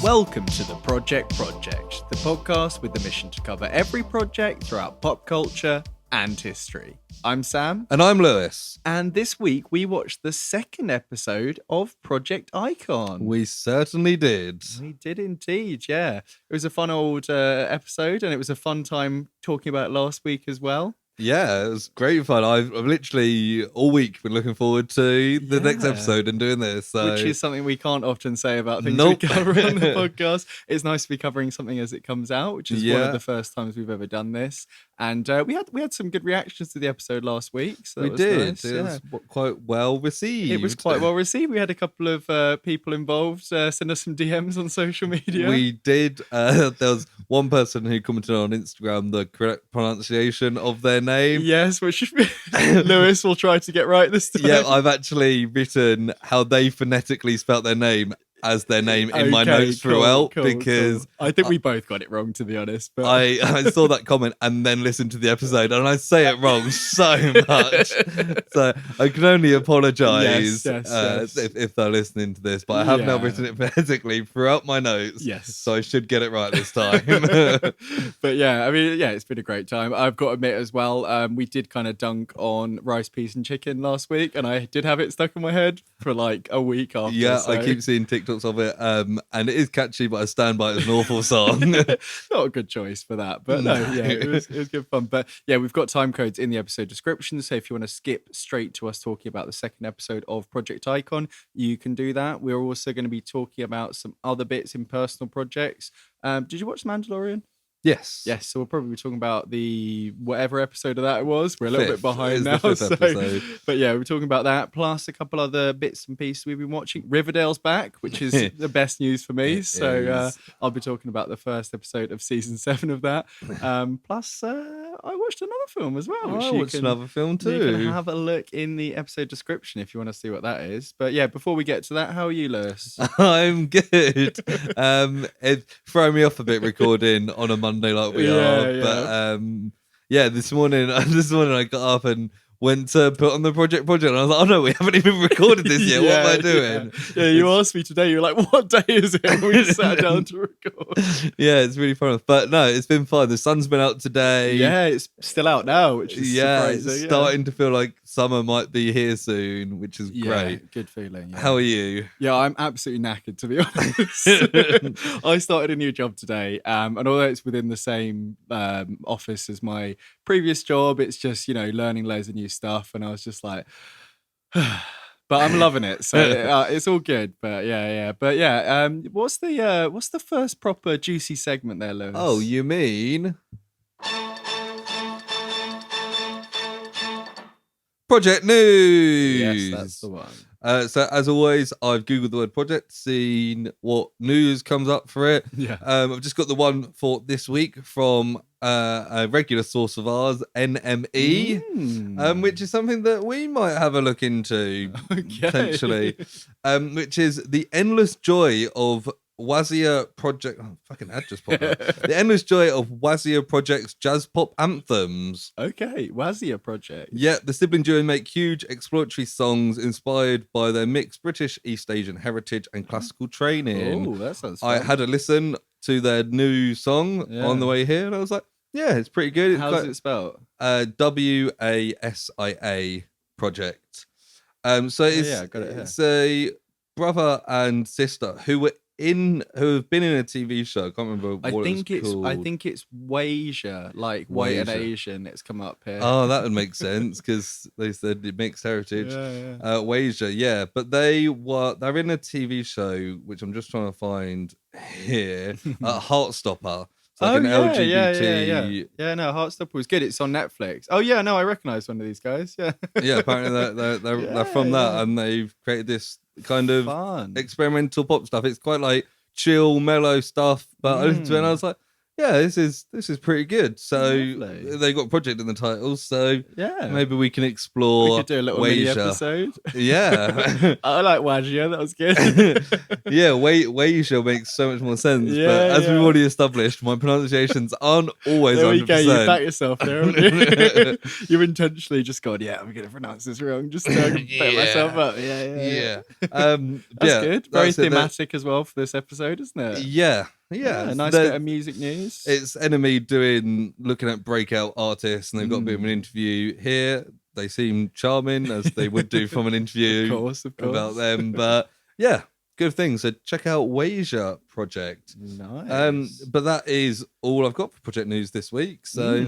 Welcome to the Project, the podcast with the mission to cover every project throughout pop culture and history. I'm Sam. And I'm Lewis. And this week we watched the second episode of Project Icon. We certainly did. We did indeed, yeah. It was a fun old episode, and it was a fun time talking about it last week as well. Yeah, it was great fun. I've literally all week been looking forward to the next episode and doing this. So. Which is something we can't often say about things we cover on the podcast. It's nice to be covering something as it comes out, which is one of the first times we've ever done this. And we had some good reactions to the episode last week. So we did. Nice. It was quite well received. It was quite well received. We had a couple of people involved send us some DMs on social media. We did. There was one person who commented on Instagram the correct pronunciation of their name. Yes, which Lewis will try to get right this time. Yeah, I've actually written how they phonetically spelt their name as their name in my notes throughout because I think we both got it wrong, to be honest. But I saw that comment and then listened to the episode and I say it wrong so much. So I can only apologise if they're listening to this, but I have now written it phonetically throughout my notes. Yes. So I should get it right this time. But yeah, I mean, it's been a great time. I've got to admit as well, we did kind of dunk on rice, peas and chicken last week and I did have it stuck in my head for like a week after. Yeah, so. I keep seeing TikToks of it and it is catchy, but I stand by it as an awful song. Not a good choice for that, but it was good fun. But yeah, we've got time codes in the episode description, so if you want to skip straight to us talking about the second episode of Project Icon, you can do that. We're also going to be talking about some other bits in personal projects. Did you watch Mandalorian? Yes. So we'll probably be talking about the whatever episode of that it was. We're a little bit behind now. But yeah, we're talking about that, plus a couple other bits and pieces we've been watching. Riverdale's back, which is the best news for me. So I'll be talking about the first episode of season 7 of that. Plus, I watched another film as well. I watched another film too. You can have a look in the episode description if you want to see what that is. But yeah, before we get to that, how are you, Lewis? I'm good. It's throwing me off a bit recording on a Monday like we are. But this morning I got up and went to put on the project and I was like, oh no, we haven't even recorded this yet. What am I doing? Yeah, you asked me today, you were like, what day is it? And we sat down to record. Yeah, it's really fun. But no, it's been fun. The sun's been out today. Yeah, it's still out now, which is surprising. It's starting to feel like summer might be here soon, which is great. Good feeling. Yeah. How are you? Yeah, I'm absolutely knackered, to be honest. I started a new job today, and although it's within the same office as my previous job, it's just, learning loads of new stuff, and I was just like, but I'm loving it, so it's all good. But what's the first proper juicy segment there, Lewis? Oh, you mean Project News? Yes, that's the one. So as always, I've Googled the word project, seen what news comes up for it. Yeah. I've just got the one for this week from a regular source of ours, NME, which is something that we might have a look into potentially, which is the endless joy of Wazia project. Oh, fucking ad just popped up. The endless joy of Wazia project's jazz pop anthems. Okay, Wazia project. Yeah, the sibling duo make huge exploratory songs inspired by their mixed British, East Asian heritage and classical training. Oh, that sounds fun. I had a listen to their new song on the way here, and I was like, yeah, it's pretty good. How's it spelled? Wasia project. So it's a brother and sister who have been in a TV show. I can't remember what it's called. I think it's Wasia, like white and Asian. It's come up here. Oh, that would make sense because they said it mixed heritage. Wasia, but they're in a TV show which I'm just trying to find here. Heartstopper. It's like an LGBT. Yeah, no, Heartstopper was good. It's on Netflix. Oh yeah, no, I recognise one of these guys. Yeah. Yeah, apparently they're from that, and they've created this kind of fun experimental pop stuff. It's quite like chill, mellow stuff, but I listened to it and I was like, yeah, this is pretty good. So Lovely. they got project in the title, so Yeah. maybe we can explore. We could do a little mini Wasia. episode. Yeah. I like Wazia. That was good. Yeah, Wasia makes so much more sense. Yeah, but as we've yeah. already established, my pronunciations aren't always There 100%. we go. You back yourself there, haven't you? You've intentionally just gone, yeah, I'm going to pronounce this wrong. Just to back myself up. Yeah. That's good. Very thematic as well for this episode, isn't it? Yeah. Nice bit of music news. It's Enemy looking at breakout artists, and they've got a bit of an interview here. They seem charming, as they would do from an interview of course. about them. But yeah, good thing. So check out Wasia Project. Nice. But that is all I've got for project news this week. So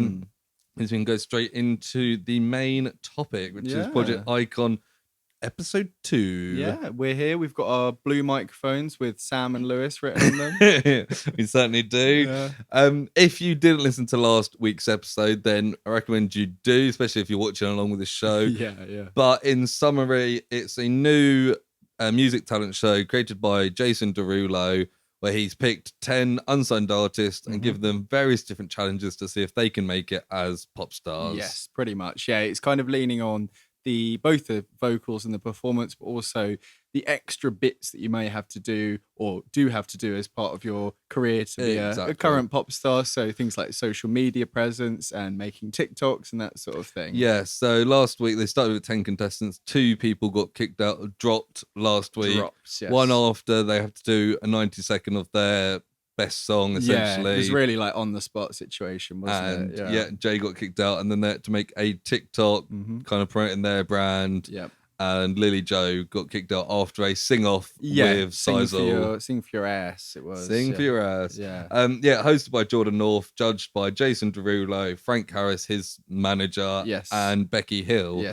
we can go straight into the main topic, which is Project Icon Episode 2. Yeah, we're here. We've got our blue microphones with Sam and Lewis written on them. We certainly do. If you didn't listen to last week's episode, then I recommend you do, especially if you're watching along with the show. Yeah. But in summary, it's a new music talent show created by Jason Derulo, where he's picked 10 unsigned artists and given them various different challenges to see if they can make it as pop stars. Yes, pretty much. Yeah, it's kind of leaning on both the vocals and the performance, but also the extra bits that you may have to do or do have to do as part of your career to be a current pop star. So things like social media presence and making TikToks and that sort of thing. Yeah, so last week they started with 10 contestants. 2 people got kicked out, dropped last week. Yes. One after they have to do a 90-second of their best song, essentially. Yeah, it was really like on the spot situation, wasn't it? Yeah, Jay got kicked out, and then they had to make a TikTok kind of promoting their brand. Yep. And Lily Joe got kicked out after a sing-off with Xyzelle. Sing for your ass, it was. Sing for your ass. Yeah. Hosted by Jordan North, judged by Jason Derulo, Frank Harris, his manager, and Becky Hill,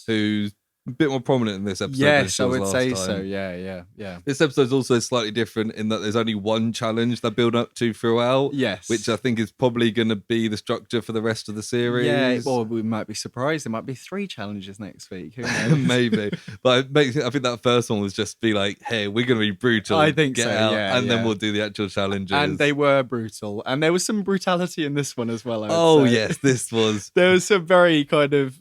who's a bit more prominent in this episode. Yes, I would say so. Yeah. This episode's also slightly different in that there's only one challenge they build up to throughout. Yes. Which I think is probably going to be the structure for the rest of the series. Yeah, well, we might be surprised. There might be 3 challenges next week. Who knows? Maybe. But I think that first one was just be like, hey, we're going to be brutal. I think so, and then we'll do the actual challenges. And they were brutal. And there was some brutality in this one as well, I would say. Yes, this was. There was some very kind of,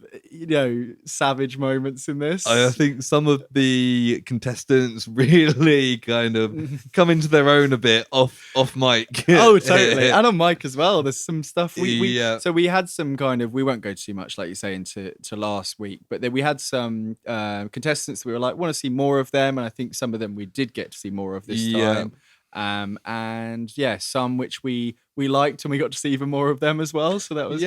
savage moments in this. I think some of the contestants really kind of come into their own a bit off mic. Oh, totally. And on mic as well. There's some stuff. So we had some kind of, we won't go too much, like you say, into last week, but then we had some contestants that we were like, want to see more of them. And I think some of them we did get to see more of this time. Some which we liked and we got to see even more of them as well. So that was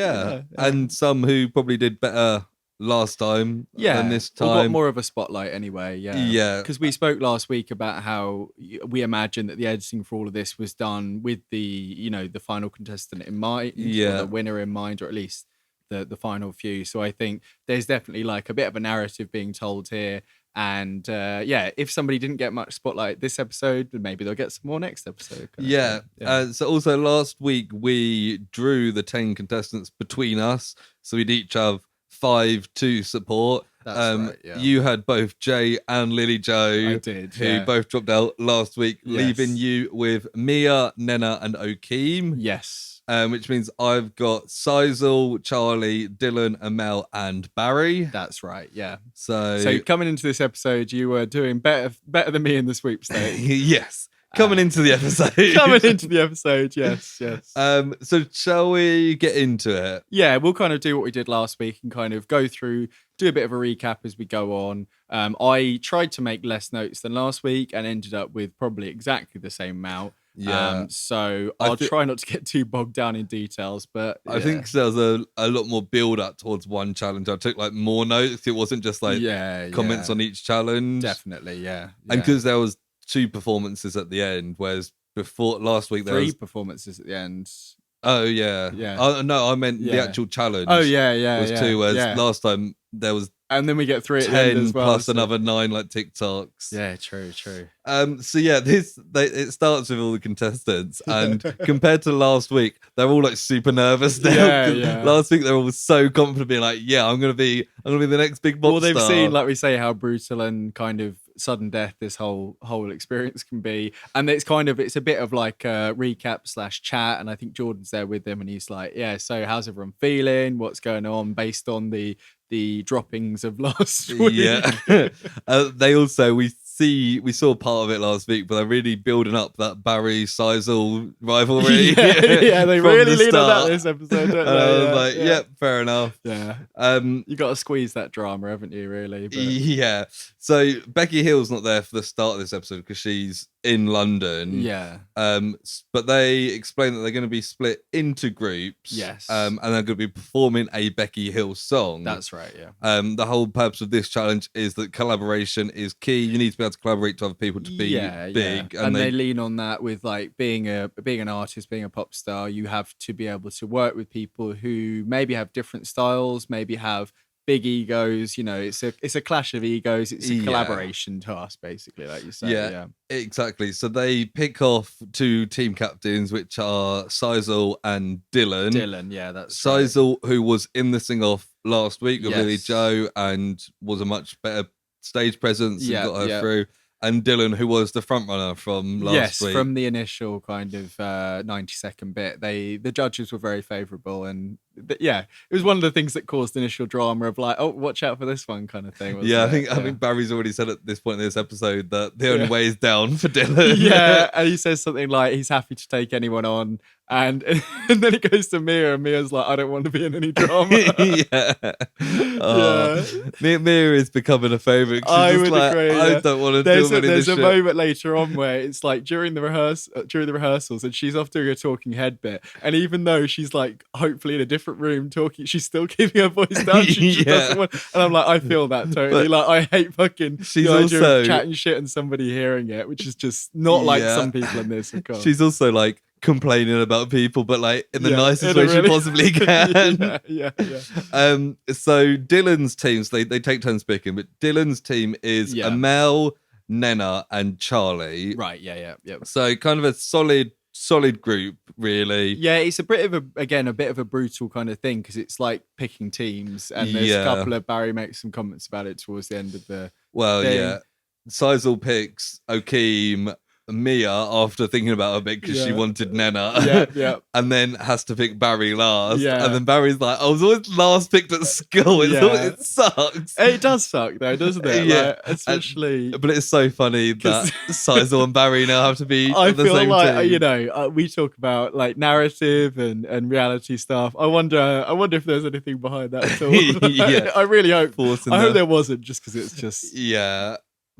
and some who probably did better last time than this time. We got more of a spotlight anyway. Because we spoke last week about how we imagined that the editing for all of this was done with the the final contestant in mind, or the winner in mind, or at least the final few. So I think there's definitely like a bit of a narrative being told here. And if somebody didn't get much spotlight this episode, then maybe they'll get some more next episode. So also last week we drew the 10 contestants between us, so we'd each have 5 to support. That's right, yeah. You had both Jay and Lily Joe. I did, who both dropped out last week, leaving you with Mia, Nena, and Okeem. Yes. Which means I've got Xyzelle, Charlie, Dylan, Amel, and Barry. That's right, yeah. So coming into this episode, you were doing better than me in the sweepstakes. Yes. Coming into the episode. Yes. So shall we get into it? Yeah, we'll kind of do what we did last week and kind of go through, do a bit of a recap as we go on. I tried to make less notes than last week and ended up with probably exactly the same amount. So I'll try not to get too bogged down in details, but I think there was a lot more build up towards one challenge. I took like more notes. It wasn't just like comments on each challenge. Definitely, yeah. And because there was 2 performances at the end, whereas before last week there 3 was performances at the end. Oh yeah. No, I meant the actual challenge. Oh yeah. Was 2, whereas last time there was. And then we get 3 at 10 the end as well, plus another 9 like TikToks. Yeah, true. It starts with all the contestants, and compared to last week, they're all like super nervous now. Yeah. Last week they're all so confident, being like, "Yeah, I'm gonna be the next big pop Well, they've star." seen, like we say, how brutal and kind of sudden death this whole experience can be. And it's a bit of like a recap / chat, and I think Jordan's there with them, and he's like, yeah, so how's everyone feeling, what's going on, based on the droppings of last week. Yeah. They also, we saw part of it last week, but they're really building up that Barry Xyzelle rivalry. Yeah, they really lean on that this episode, don't they? I was like, yep, fair enough. Yeah. You got to squeeze that drama, haven't you, really? But... Yeah. So Becky Hill's not there for the start of this episode because she's in London. Yeah. But they explain that they're going to be split into groups. Yes. And they're going to be performing a Becky Hill song. That's right, yeah. The whole purpose of this challenge is that collaboration is key. You need to be able to collaborate to other people to be big. Yeah. And they lean on that with like being an artist, being a pop star. You have to be able to work with people who maybe have different styles, maybe have big egos. You know, it's a clash of egos. It's a collaboration task, basically, like you say. Yeah, exactly. So they pick off 2 team captains, which are Xyzelle and Dylan. Dylan, yeah, that's Xyzelle, who was in the sing-off last week with Lily Joe and was a much better stage presence and got her through. And Dylan, who was the front runner from last week. Yes, from the initial kind of 90-second bit. The judges were very favourable, and it was one of the things that caused the initial drama of like, oh, watch out for this one kind of thing. I think Barry's already said at this point in this episode that the only way is down for Dylan. Yeah, and he says something like he's happy to take anyone on, and then it goes to Mia, and Mia's like, I don't want to be in any drama. Mia is becoming a favourite. I would agree. I don't want to do any of this There's a shit. moment later on where it's like during the rehearsals, and she's off doing a talking head bit, and even though she's like hopefully in a different room talking, she's still keeping her voice down. She just doesn't want, and I'm like, I feel that totally. Like, I hate fucking she's the idea also of chatting shit and somebody hearing it, which is just not like some people in this. Of course. She's also like complaining about people, but like in the nicest way she possibly can. So Dylan's team, so they take turns picking, but Dylan's team is Amel, Nenna, and Charlie. Right. Yeah. So kind of a solid group, really. Yeah, it's a bit of a brutal kind of thing because it's like picking teams, and there's a couple of Barry makes some comments about it towards the end of the thing. Xyzelle picks Okeem, Mia after thinking about it a bit because she wanted Nenna, and then has to pick Barry last, and then Barry's like, I was always last picked at school. It sucks. It does suck though, doesn't it? Like, especially, but it's so funny that Xyzelle and Barry now have to be. I the feel same like team. you know, we talk about like narrative and reality stuff. I wonder if there's anything behind that at all. I really hope. I hope there wasn't, just because it's just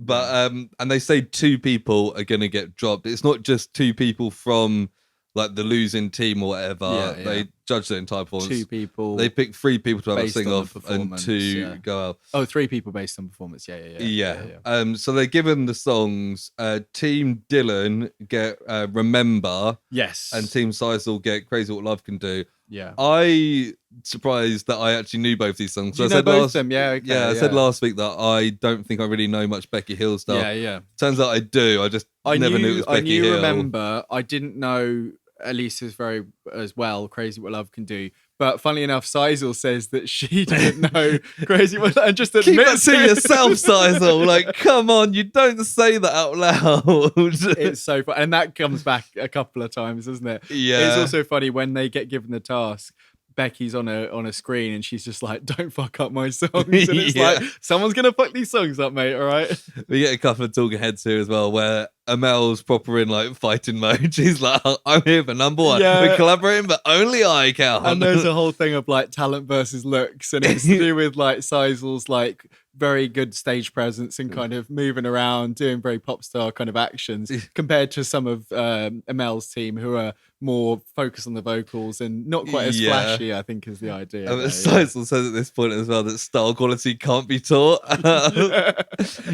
But and they say 2 people are gonna get dropped. It's not just 2 people from like the losing team or whatever. They judge the entire performance. 2 people. They pick 3 people to have a based sing on off the and 2 performance, go out. Oh, 3 people based on performance. Yeah. So they're given the songs. Team Dylan get Remember. Yes. And Team Xyzelle get Crazy What Love Can Do. Yeah. I surprised that I actually knew both these songs. So I said both of them? Yeah. Okay, I said last week that I don't think I really know much Becky Hill stuff. Yeah. Turns out I do. I never knew it was Becky Hill. Remember. I didn't know Elisa's very as well. Crazy What Love Can Do. But funnily enough, Xyzelle says that she didn't know Crazy What Love, and just admits keep that to yourself, Xyzelle. Like, come on, you don't say that out loud. It's so fun, and that comes back a couple of times, doesn't it? Yeah. It's also funny when they get given the task. Becky's on a screen and she's just like, don't fuck up my songs. And it's like, someone's going to fuck these songs up, mate, all right? We get a couple of talking heads here as well where Amel's proper in like fighting mode. She's like, I'm here for number 1. We're collaborating, but only I count. And there's a whole thing of like talent versus looks, and it's to do with like Xyzelle's like very good stage presence and kind of moving around, doing very pop star kind of actions compared to some of Amel's team who are more focused on the vocals and not quite as flashy, I think is the idea. Xyzelle says at this point as well that style quality can't be taught.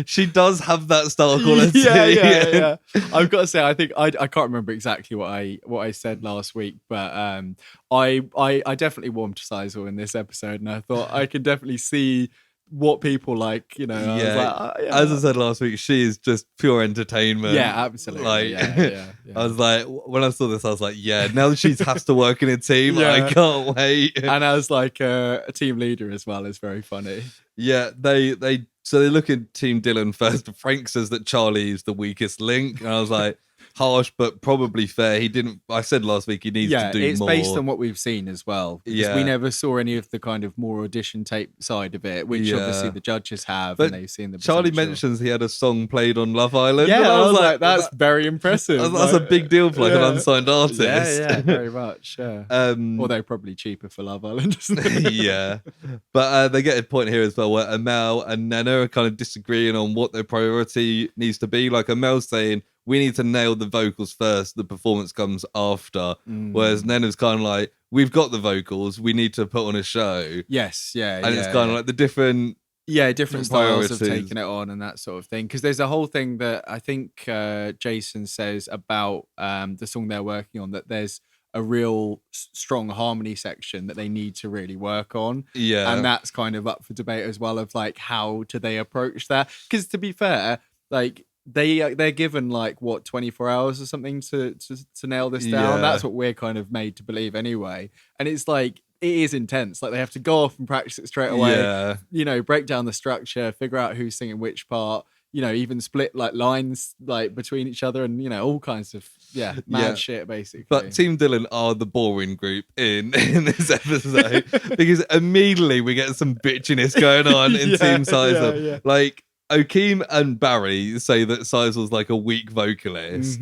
She does have that style quality. Yeah. I've got to say, I think I can't remember exactly what I said last week, but I definitely warmed to Xyzelle in this episode, and I thought I could definitely see what people like, you know. I was like, as I said last week, she is just pure entertainment. Yeah, absolutely. Like, I was like, when I saw this, I was like, now that she has to work in a team, I can't wait. And as like a team leader as well is very funny. Yeah, they So they look at Team Dylan first. Frank says that Charlie is the weakest link. And I was like, harsh, but probably fair. I said last week he needs to do more. It's based on what we've seen as well. Because we never saw any of the kind of more audition tape side of it, which obviously the judges have, but and they've seen the Charlie potential. mentions he had a song played on Love Island. Yeah, I was like, that's very impressive. That's a big deal for an unsigned artist. Yeah, very much. Yeah. Although probably cheaper for Love Island, isn't it? Yeah. But they get a point here as well where Amel and Nana are kind of disagreeing on what their priority needs to be. Like Amel's saying, we need to nail the vocals first, the performance comes after. Whereas Nana's kind of like, we've got the vocals, we need to put on a show. Yes, and it's kind of like the different styles of taking it on and that sort of thing. Because there's a whole thing that I think Jason says about the song they're working on, that there's a real strong harmony section that they need to really work on. Yeah. And that's kind of up for debate as well, of like, how do they approach that? Because to be fair, like, they're given like 24 hours or something to nail this down. That's what we're kind of made to believe anyway. And it's like, it is intense. Like, they have to go off and practice it straight away. You know, break down the structure, figure out who's singing which part. You know, even split like lines like between each other, and you know, all kinds of mad shit basically. But Team Dylan are the boring group in this episode because immediately we get some bitchiness going on in Team Xyzelle. Like, Okeem and Barry say that Xyzelle's like a weak vocalist.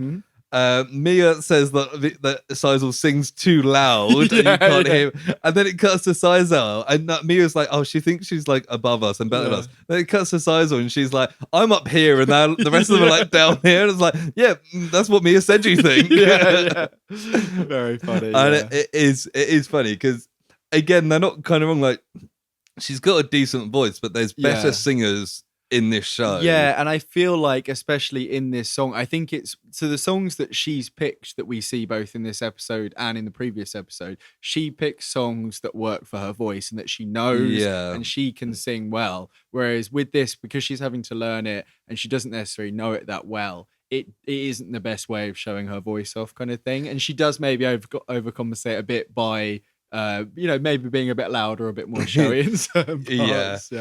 Mia says that Xyzelle sings too loud and you can't hear. And then it cuts to Xyzelle, and Mia's like, oh, she thinks she's like above us and better than us. Then it cuts to Xyzelle, and she's like, I'm up here, and now the rest of them are like down here. And it's like, yeah, that's what Mia said you think. Very funny. And it is funny because, again, they're not kind of wrong. Like, she's got a decent voice, but there's better singers in this show. Yeah, and I feel like, especially in this song, I think it's so the songs that she's picked that we see both in this episode and in the previous episode, she picks songs that work for her voice and that she knows and she can sing well. Whereas with this, because she's having to learn it and she doesn't necessarily know it that well, it isn't the best way of showing her voice off, kind of thing. And she does maybe overcompensate a bit by you know, maybe being a bit louder, a bit more showy in certain parts.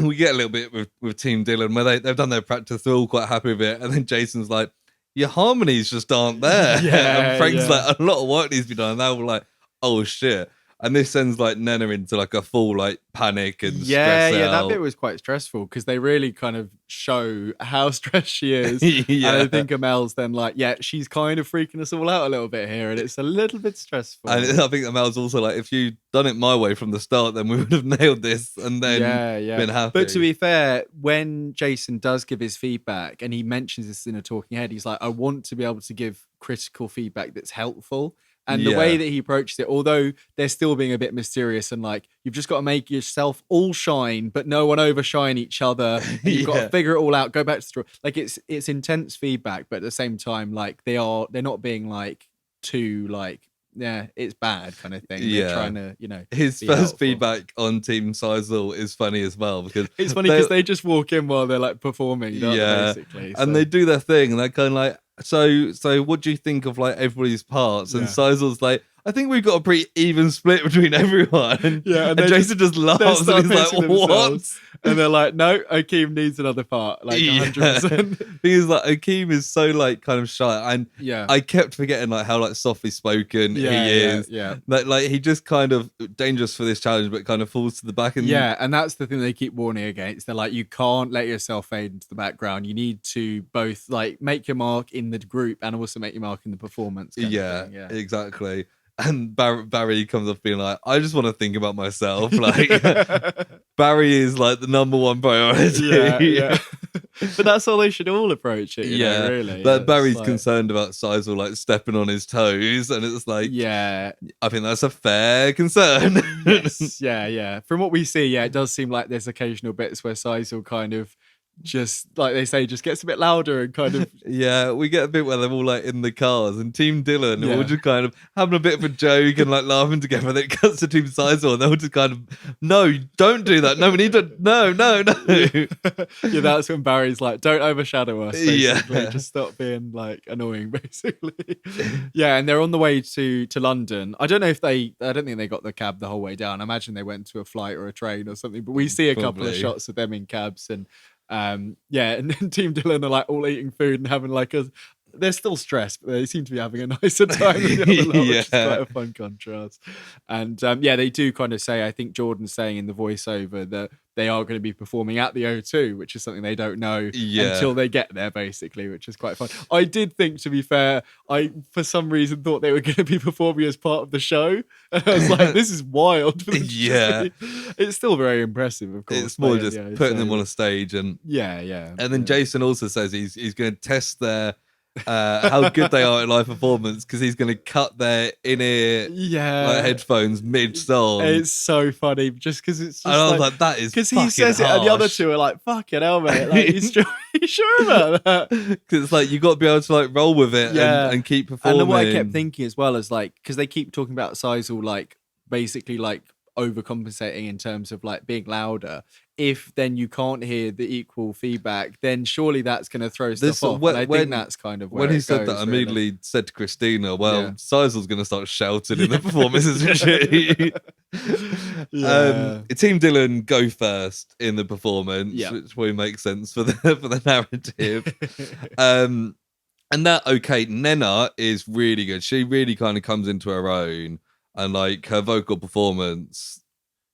We get a little bit with Team Dylan where they've done their practice, they're all quite happy with it, and then Jason's like, your harmonies just aren't there. And Frank's like, a lot of work needs to be done, and they're all like, oh shit. And this sends like Nana into like a full like panic and stress out. That bit was quite stressful because they really kind of show how stressed she is. And I think Amel's then like, she's kind of freaking us all out a little bit here, and it's a little bit stressful. And I think Amel's also like, if you'd done it my way from the start, then we would have nailed this and then been happy. But to be fair, when Jason does give his feedback and he mentions this in a talking head, he's like, I want to be able to give critical feedback that's helpful. And the way that he approached it, although they're still being a bit mysterious and like, you've just got to make yourself all shine, but no one overshine each other. And you've got to figure it all out. Go back to the story. Like, it's intense feedback, but at the same time, like they're not being like too like, it's bad kind of thing. They're trying to, you know. His first helpful feedback on Team Xyzelle is funny as well because it's funny because they just walk in while they're like performing, basically. And they do their thing, and they're kind of like, so what do you think of like everybody's parts? And Xyzelle's like, I think we've got a pretty even split between everyone. And Jason just laughs and he's like, what? And they're like, no, Okeem needs another part, like 100%. Because like Okeem is so like kind of shy, and I kept forgetting like how like softly spoken he is. Like he just kind of dangerous for this challenge, but kind of falls to the back. And and that's the thing they keep warning against. They're like, you can't let yourself fade into the background. You need to both like make your mark in the group and also make your mark in the performance. Exactly. And Barry comes up being like, I just want to think about myself. Like, Barry is like the number one priority. But that's how they should all approach it, you know, really. But Barry's concerned about Xyzelle like stepping on his toes, and it's like, I think that's a fair concern. From what we see, it does seem like there's occasional bits where Xyzelle kind of just like they say, just gets a bit louder and kind of Yeah, we get a bit where they're all like in the cars and Team Dylan are all Yeah. just kind of having a bit of a joke and like laughing together. And then it cuts to Team Xyzelle and they're all just kind of, no, don't do that. No, we need to, no. yeah, that's when Barry's like, don't overshadow us, basically. Yeah. Just stop being like annoying, basically. Yeah, and they're on the way to London. I don't think they got the cab the whole way down. I imagine they went to a flight or a train or something, but we see a couple of Probably. shots of them in cabs and yeah, and then Team Dylan are like all eating food and having like they're still stressed, but they seem to be having a nicer time than the other lot, which is quite a fun contrast. And yeah, they do kind of say, I think Jordan's saying in the voiceover that they are going to be performing at the O2, which is something they don't know until they get there, basically, which is quite fun. I did think, to be fair, I for some reason thought they were going to be performing as part of the show. And I was like, this is wild. Yeah. It's still very impressive, of course. It's more just putting them on a stage. And yeah. And then Jason also says he's going to test their how good they are at live performance because he's going to cut their in-ear headphones mid-song. It's so funny just because it's just and I was like that is because he says harsh. It and the other two are like fucking hell mate, like you sure about that? Because it's like you got to be able to like roll with it and keep performing. And what I kept thinking as well is like, because they keep talking about Xyzelle like basically like overcompensating in terms of like being louder. If then you can't hear the equal feedback, then surely that's going to throw stuff off. And I think that's kind of where when he said that. I immediately said to Christina, "Well, Xyzelle's going to start shouting in the performances, isn't she?" Team Dylan go first in the performance, which probably makes sense for the narrative. And that Nena is really good. She really kind of comes into her own, and like her vocal performance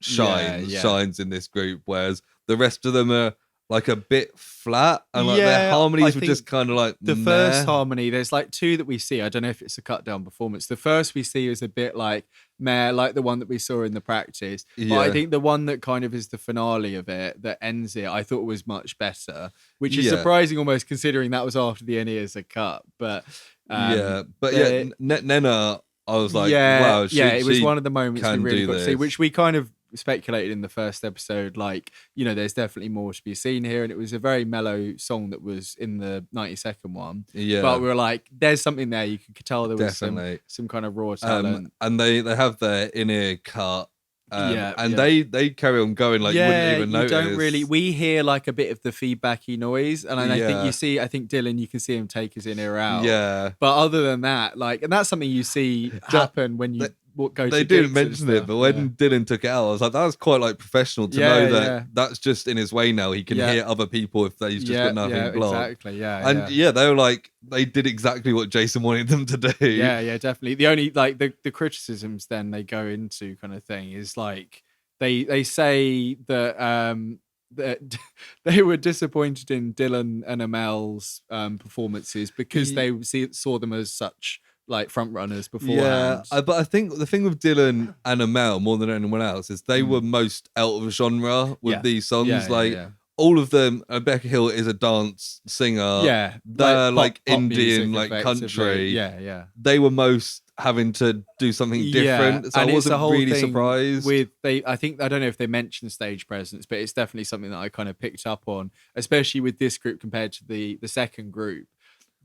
shines in this group, whereas the rest of them are like a bit flat and like their harmonies were just kind of like the first harmony. There's like two that we see. I don't know if it's a cut down performance. The first we see is a bit like meh, like the one that we saw in the practice. But I think the one that kind of is the finale of it that ends it, I thought was much better, which is surprising almost considering that was after the NE as a cut. But Nena, I was like, wow, it was one of the moments we really got to see, which we kind of speculated in the first episode, like, you know, there's definitely more to be seen here, and it was a very mellow song that was in the 90-second one. But we were like, there's something there. You could tell there was some kind of raw talent. And they have their in-ear cut. They carry on going like you wouldn't even notice. Don't really. We hear like a bit of the feedbacky noise, and I think Dylan, you can see him take his in ear out. Yeah. But other than that, like, and that's something you see happen when you go. They didn't mention it, but when Dylan took it out, I was like, that was quite like professional to know that that's just in his way now. He can hear other people if he's just got nothing blocked. Exactly. They were like, they did exactly what Jason wanted them to do. Yeah, definitely. The only like the criticisms then they go into kind of thing is like they say that that they were disappointed in Dylan and Amel's performances because they saw them as such like front runners beforehand. Yeah, but I think the thing with Dylan and Amel more than anyone else is they were most out of genre with these songs. All of them. Becca Hill is a dance singer. Yeah, they're like pop Indian, music, like country. Yeah. They were most having to do something different. So and I wasn't really thing surprised. I don't know if they mentioned stage presence, but it's definitely something that I kind of picked up on, especially with this group compared to the second group.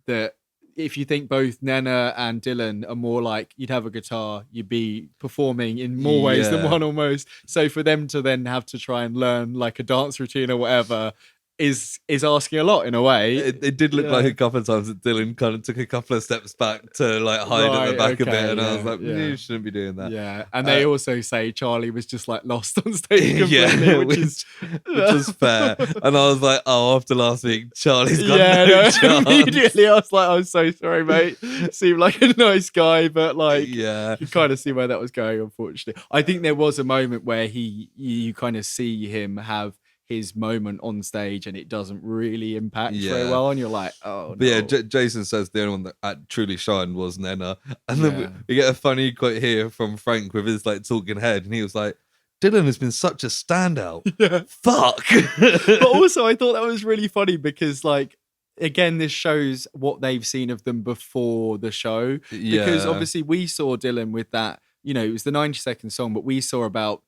That if you think both Nena and Dylan are more like you'd have a guitar, you'd be performing in more ways than one almost. So for them to then have to try and learn like a dance routine or whatever is asking a lot in a way. It did look like a couple of times that Dylan kind of took a couple of steps back to like hide at the back a bit, and I was like, you shouldn't be doing that. Yeah, and they also say Charlie was just like lost on stage completely, which was fair. And I was like, oh, after last week, Charlie's got no chance. Immediately, I was like, I'm so sorry, mate. Seemed like a nice guy, but like, you kind of see where that was going. Unfortunately, I think there was a moment where you kind of see him have his moment on stage and it doesn't really impact very well, and you're like, oh but no. Jason says the only one that truly shined was Nena, and then we get a funny quote here from Frank with his like talking head, and he was like, Dylan has been such a standout. Fuck. But also I thought that was really funny because like, again, this shows what they've seen of them before the show, because obviously we saw Dylan with that, you know, it was the 90-second song, but we saw about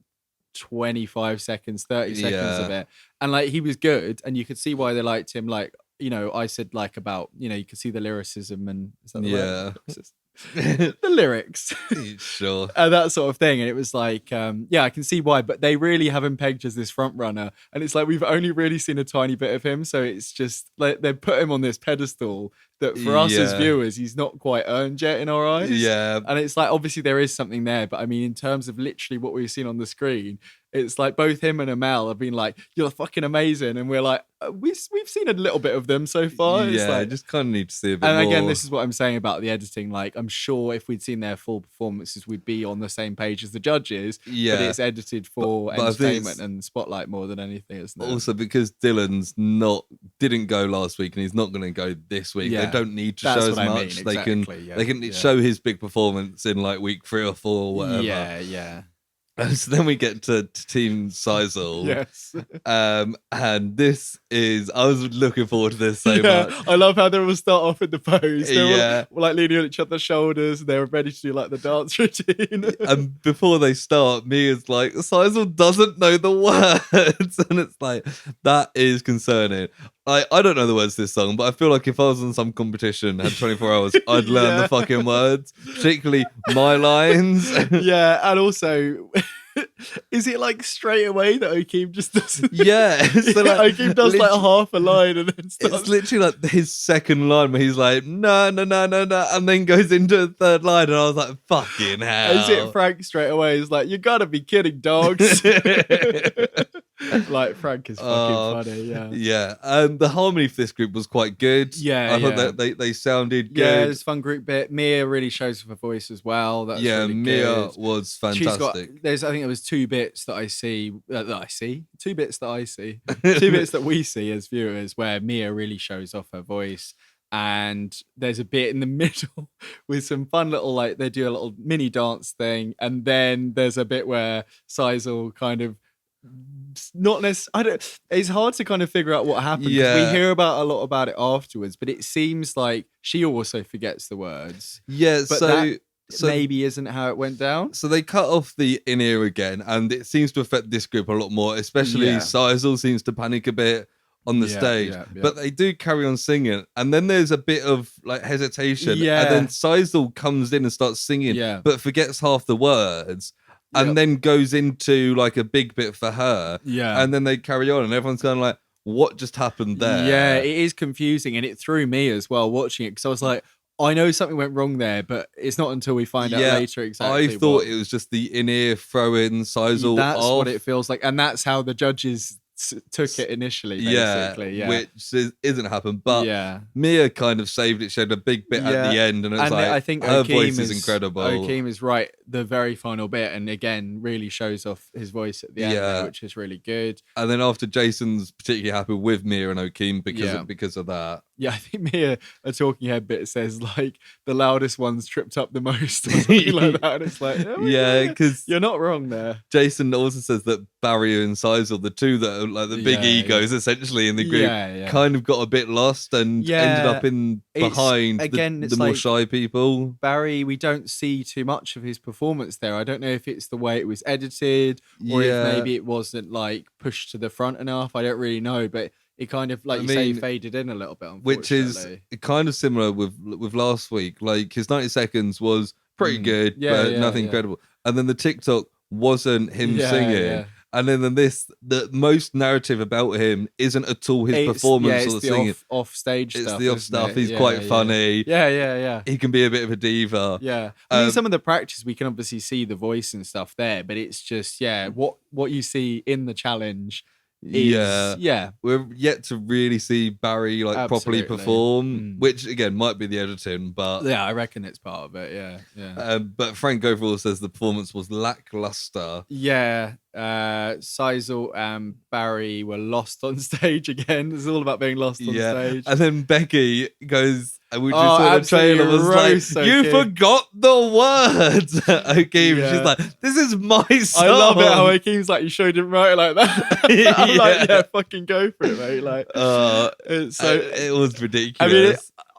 25 seconds, 30 seconds of Yeah. it. And like he was good, and you could see why they liked him. Like, you know, I said like about, you know, you could see the lyricism and is that the word? The lyrics. Sure. And that sort of thing. And it was like, yeah, I can see why, but they really have him pegged as this front runner. And it's like we've only really seen a tiny bit of him. So it's just like they put him on this pedestal that for us as viewers, he's not quite earned yet in our eyes. Yeah. And it's like obviously there is something there, but I mean, in terms of literally what we've seen on the screen, it's like both him and Amel have been like, "You're fucking amazing," and we're like, "We've seen a little bit of them so far." Yeah, it's like, I just kind of need to see a bit more. and again, this is what I'm saying about the editing. Like, I'm sure if we'd seen their full performances, we'd be on the same page as the judges. Yeah, but it's edited for entertainment and spotlight more than anything, isn't it? Also, because Dylan's didn't go last week and he's not going to go this week. Yeah. They don't need to That's show as what I much. mean, They can show his big performance in like week 3 or 4 or whatever. Yeah. So then we get to Team Xyzelle. Yes. And this is, I was looking forward to this so much. I love how they all start off in the pose. They're Yeah. all, like leaning on each other's shoulders and they're ready to do like the dance routine. And before they start, Mia's like, Xyzelle doesn't know the words. And it's like, that is concerning. I don't know the words to this song, but I feel like if I was in some competition, had 24 hours, I'd learn the fucking words, particularly my lines. Yeah, and also, is it like straight away that Okeem just doesn't? Yeah. So like, Okeem does like half a line and then starts. It's literally like his second line where he's like, no, and then goes into a third line, and I was like, fucking hell. Is it Frank straight away? He's like, you gotta be kidding, dogs. Like, Frank is fucking funny, yeah. Yeah, the harmony for this group was quite good. Yeah, I thought that they sounded good. Yeah, it was a fun group bit. Mia really shows her voice as well. That's really Mia good. was I fantastic. think there was 2 bits that I see, 2 bits that I see, 2 bits that we see as viewers where Mia really shows off her voice. And there's a bit in the middle with some fun little, like, they do a little mini dance thing. And then there's a bit where Xyzelle kind of, not necessarily, it's hard to kind of figure out what happened. Yeah. We hear a lot about it afterwards, but it seems like she also forgets the words. Yeah, But that maybe isn't how it went down. So they cut off the in-ear again, and it seems to affect this group a lot more, especially Xyzelle seems to panic a bit on the stage. But they do carry on singing, and then there's a bit of like hesitation, and then Xyzelle comes in and starts singing, but forgets half the words. And then goes into like a big bit for her. Yeah. And then they carry on and everyone's kind of like, what just happened there? Yeah, it is confusing. And it threw me as well watching it because I was like, I know something went wrong there, but it's not until we find out later exactly. I thought it was just the in-ear throwing Xyzelle That's off. what it feels like. And that's how the judges took it initially, basically. Yeah. Which isn't happened. But Mia kind of saved it. She had a big bit at the end, and it's like, I think her voice is incredible. Okeem is right, the very final bit, and again, really shows off his voice at the end, there, which is really good. And then after, Jason's particularly happy with Mia and Okeem because of that. Yeah, I think Mia, a talking head bit, says like the loudest ones tripped up the most, or something like that. And it's like, because you're not wrong there. Jason also says that Barry and Xyzelle, the two that are like the big egos essentially in the group, kind of got a bit lost and ended up behind the more shy people. Barry, we don't see too much of his performance there. I don't know if it's the way it was edited or if maybe it wasn't like pushed to the front enough. I don't really know, but it kind of, like say, faded in a little bit, which is kind of similar with last week. Like his 90 seconds was pretty good, but nothing incredible. And then the TikTok wasn't him singing. And then the most narrative about him isn't at all his performance or the singing. Off stage stuff. It's the off stuff. He's quite funny. Yeah. He can be a bit of a diva. Yeah. I mean, some of the practice, we can obviously see the voice and stuff there, but it's just, what you see in the challenge is, we're yet to really see Barry like properly perform, which again might be the editing, but I reckon it's part of it. But Frank overall says the performance was lackluster. Xyzelle and Barry were lost on stage again. It's all about being lost on stage. And then Becky goes, we just saw the trailer, was like, you forgot the words. She's like, this is my song. I love it how Okeem's like, you sure didn't write it like that. I'm like, fucking go for it, mate. Like, it was ridiculous. I mean,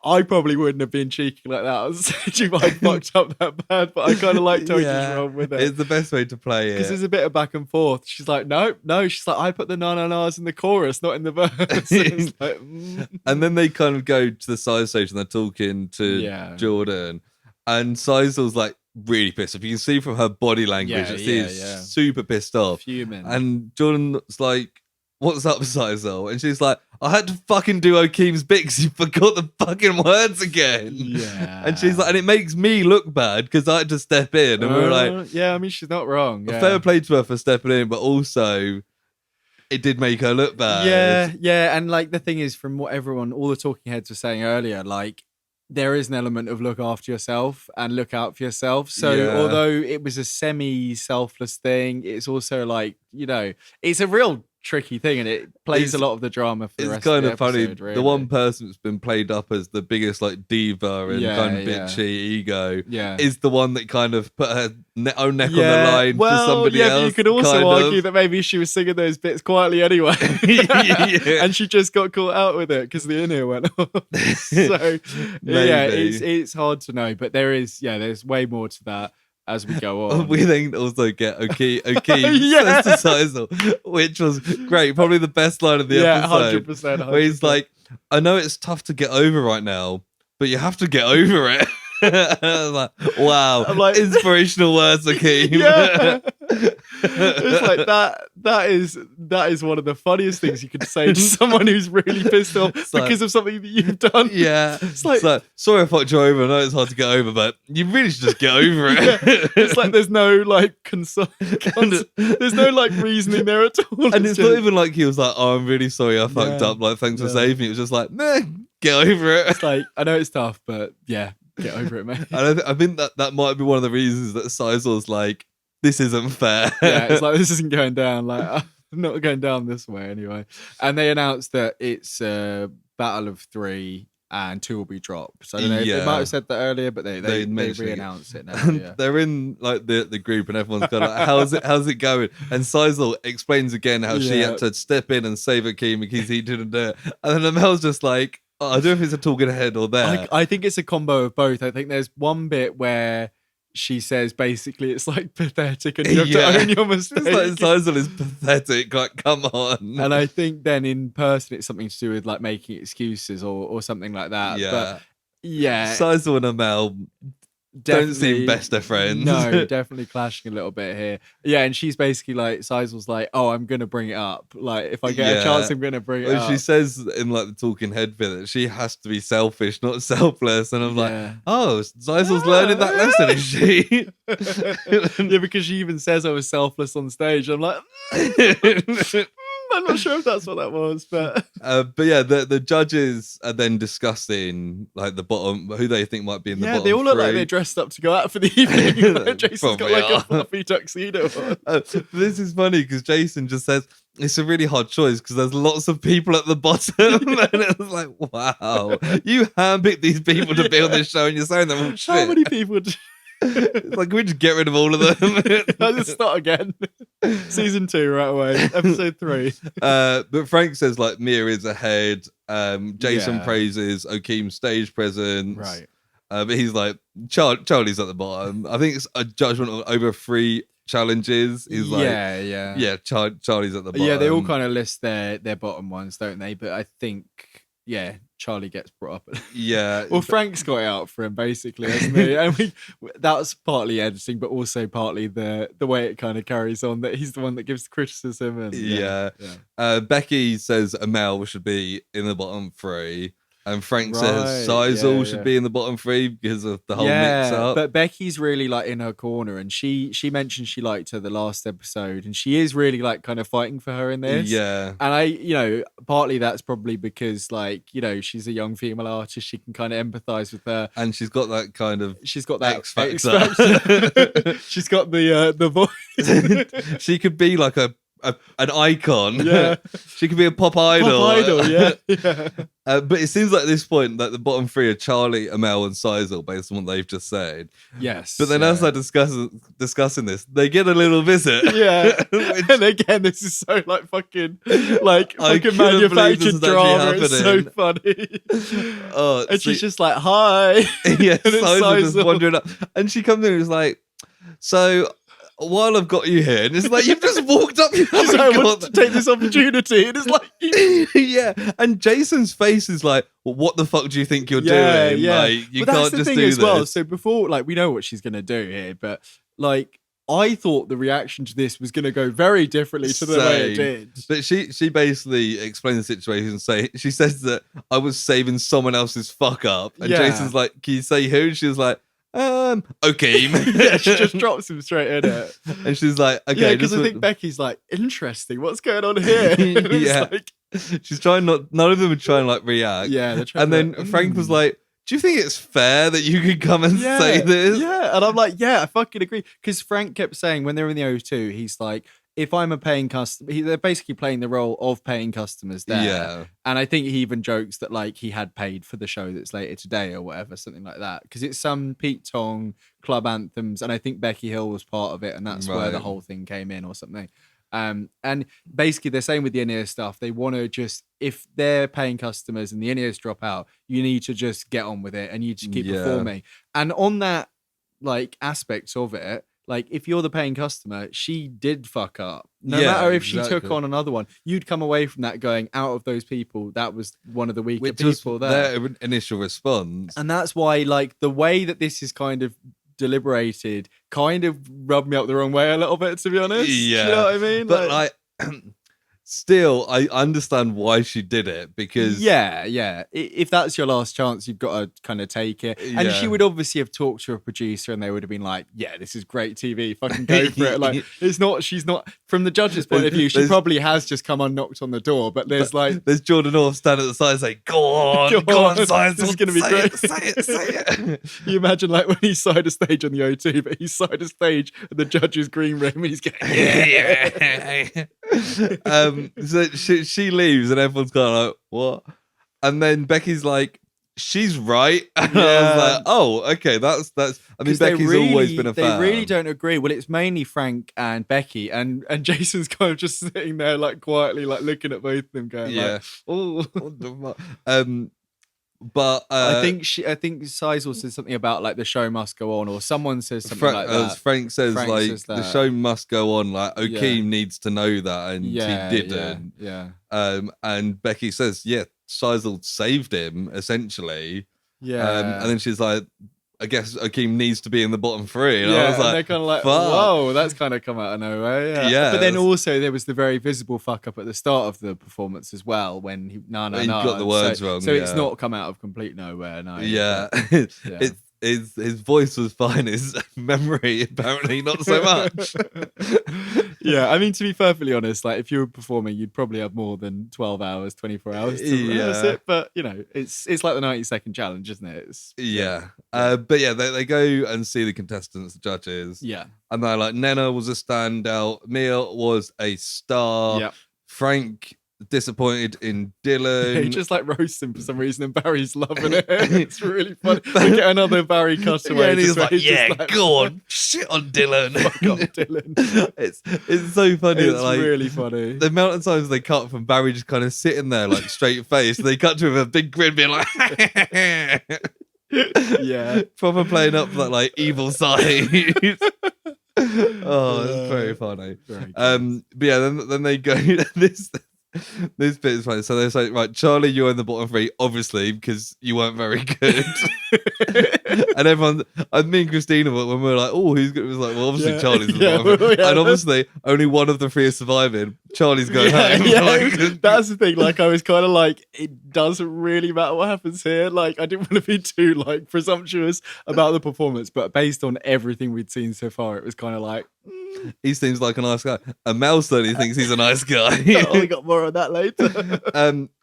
I probably wouldn't have been cheeky like that on stage if I fucked up that bad, but I kind of liked how he just rolled with it. It's the best way to play it. Because there's a bit of back and forth. She's like, no. She's like, I put the na-na-nas in the chorus, not in the verse. And then they kind of go to the side stage and they're talking to Jordan. And Xyzelle's like really pissed off. You can see from her body language that she's super pissed off. Fuming. And Jordan's like, what's up, Xyzelle? And she's like, I had to fucking do Okeem's bit because you forgot the fucking words again. Yeah. And she's like, and it makes me look bad because I had to step in. And we're like, yeah, I mean, she's not wrong. Yeah. Fair play to her for stepping in, but also it did make her look bad. Yeah. And like the thing is, from what all the talking heads were saying earlier, like there is an element of look after yourself and look out for yourself. So although it was a semi-selfless thing, it's also like, it's a real tricky thing, and it plays a lot of the drama for the rest of the episode. It's kind of funny. Really. The one person that's been played up as the biggest like diva and kind of bitchy ego is the one that kind of put her own neck on the line for somebody else. You could also argue that maybe she was singing those bits quietly anyway, and she just got caught out with it because the in-ear went off. So it's hard to know, but there's way more to that as we go on. We then also get Okeem says to Xyzelle, which was great. Probably the best line of the episode. 100%. Where he's like, I know it's tough to get over right now, but you have to get over it. I was like, wow. I'm like, inspirational words, Okeem. It's like that is one of the funniest things you could say to someone who's really pissed off because of something that you've done. Yeah. It's like sorry I fucked you over. I know it's hard to get over, but you really should just get over it. It's like there's no like there's no like reasoning there at all. And it's not even like he was like, oh, I'm really sorry I fucked up. Like, thanks for saving me. It was just like, man, get over it. It's like, I know it's tough, but yeah, get over it, man. And I think that might be one of the reasons that Xyzelle's like, this isn't fair. Yeah, it's like, this isn't going down. Like, I'm not going down this way anyway. And they announced that it's a battle of 3 and 2 will be dropped. So I don't know, they might have said that earlier, but they re-announced it now. They're in like the group and everyone's kind of like, how's it going? And Xyzelle explains again how she had to step in and save Okeem because he didn't do it. And then Amel's just like, I don't know if it's a talking head or there. I think it's a combo of both. I think there's one bit where she says basically it's like pathetic and you have to own your mistake. It's like Xyzelle is pathetic, like come on. And I think then in person it's something to do with like making excuses or something like that. Yeah. But yeah. Xyzelle and Amel don't seem best of friends. No, definitely clashing a little bit here. Yeah, and she's basically like, Xyzelle's like, oh, I'm going to bring it up. Like, if I get a chance, I'm going to bring it up. She says in like the talking head bit that she has to be selfish, not selfless. And I'm like, oh, Xyzelle's learning that lesson, is she? Yeah, because she even says I was selfless on stage. I'm like, I'm not sure if that's what that was, but yeah, the judges are then discussing like the bottom, who they think might be in the bottom. Yeah, they all look like they're dressed up to go out for the evening. Like, Jason's got like a fluffy tuxedo on. This is funny because Jason just says it's a really hard choice because there's lots of people at the bottom, and it's like, wow, you handpicked these people to be on this show, and you're saying them all shit. How many people? It's like, can we just get rid of all of them? I'll just start again. Season 2 right away. Episode 3. But Frank says like Mia is ahead. Jason praises Okeem's stage presence. Right. But he's like, Charlie's at the bottom. I think it's a judgment of over 3 challenges. He's like, Charlie's at the bottom. Yeah, they all kind of list their bottom ones, don't they? But I think, Charlie gets brought up. Yeah. Well, Frank's got it out for him, basically, hasn't he? And that's partly editing, but also partly the way it kind of carries on, that he's the one that gives the criticism. And Becky says Amel should be in the bottom 3. And Frank says Xyzelle should be in the bottom 3 because of the whole mix up. But Becky's really like in her corner, and she mentioned she liked her the last episode, and she is really like kind of fighting for her in this. Yeah. And partly that's probably because like, she's a young female artist, she can kind of empathize with her. And she's got that kind of X factor. X-Factor. She's got the voice. She could be like a an icon. Yeah. She could be a pop idol. Pop idol, yeah. But it seems like at this point that the bottom three are Charlie, Amel, and Xyzelle, based on what they've just said. Yes. But then as I discussing this, they get a little visit. Yeah. And again, this is so like fucking manufactured drama. It's so funny. And she's just like, hi. Yeah, Xyzelle just wandering up. And she comes in and is like, so while I've got you here, and it's like, you've just walked up. I want to take this opportunity. And it's like, yeah. And Jason's face is like, well, what the fuck do you think you're doing? Yeah. Like, you but can't that's the just thing do as this. well. So before, like, we know what she's going to do here, but like, I thought the reaction to this was going to go very differently to the way it did. But she basically explained the situation. She says that I was saving someone else's fuck up. And Jason's like, can you say who? And she was like, okay. Yeah, she just drops him straight in it. And she's like, okay. Yeah, because I think Becky's like, interesting, what's going on here? Yeah. Like... She's trying none of them are trying to like react. Yeah, they're trying and then Frank was like, do you think it's fair that you could come and say this? Yeah, and I'm like, yeah, I fucking agree. Because Frank kept saying when they're in the O2, he's like, if I'm a paying customer, they're basically playing the role of paying customers there. Yeah. And I think he even jokes that like he had paid for the show that's later today or whatever, something like that. Because it's some Pete Tong club anthems, and I think Becky Hill was part of it, and that's where the whole thing came in or something. And basically they're saying with the in-ear stuff, they want to just, if they're paying customers and the in-ears drop out, you need to just get on with it and you just keep performing. And on that like aspects of it, like if you're the paying customer, she did fuck up. No matter if she took on another one, you'd come away from that going, out of those people, that was one of the weaker people there. Their initial response. And that's why like the way that this is kind of deliberated kind of rubbed me up the wrong way a little bit, to be honest. Yeah. You know what I mean? But like still, I understand why she did it, because yeah. If that's your last chance, you've got to kind of take it. And she would obviously have talked to a producer, and they would have been like, "Yeah, this is great TV. Fucking go for it." Like, she's not. From the judge's point of view, she probably has just come knocked on the door. But there's Jordan North standing at the side and say, "Go on, science. This is going to be great." Say it. You imagine like when he's side of stage on the O2, but he's side of stage at the judge's green room, and he's going, yeah. So she leaves and everyone's kind of like, what? And then Becky's like, she's right. And I was like, oh, okay, that's I mean, Becky's always been a fan. They really don't agree. Well, it's mainly Frank and Becky, and Jason's kind of just sitting there like quietly like looking at both of them going like, oh. But I think Xyzelle says something about like the show must go on, or someone says something like that. Frank says the show must go on. Like Okeem needs to know that, and he didn't. Yeah. And Becky says, Xyzelle saved him essentially. Yeah. And then she's like, I guess Okeem needs to be in the bottom three. And I was like, and they're kind of like, whoa, that's kind of come out of nowhere. Yeah. But then also there was the very visible fuck up at the start of the performance as well, when he got the words wrong. So it's not come out of complete nowhere. No. Yeah. His voice was fine. His memory apparently not so much. Yeah, I mean, to be perfectly honest, like if you were performing, you'd probably have more than 12 hours, 24 hours to rehearse it. But you know, it's like the 90-second challenge, isn't it? But yeah, they go and see the contestants, the judges. Yeah, and they're like, Nena was a standout. Mia was a star. Yep. Frank disappointed in Dylan. He just like roasts him for some reason, and Barry's loving it. It's really funny. We get another Barry cutaway. And he's like, go on, shit on Dylan. Fuck off, Dylan. It's so funny. It's really funny. The amount of times they cut from Barry just kind of sitting there like straight face, they cut to him with a big grin, being like, yeah, proper playing up that like evil side. Oh, it's very funny. But yeah, then they go this bit is funny. So they're saying, right, Charlie, you're in the bottom three, obviously, because you weren't very good. And everyone, me and Christina, when we were like, oh, who's good? It was like, well, obviously Charlie's in the bottom three. And obviously, only one of the three is surviving. Charlie's going home. Like, that's the thing. Like, I was kind of like, it doesn't really matter what happens here. Like, I didn't want to be too like presumptuous about the performance, but based on everything we'd seen so far, it was kind of like, he seems like a nice guy. And Mel certainly thinks he's a nice guy. We got more on that later.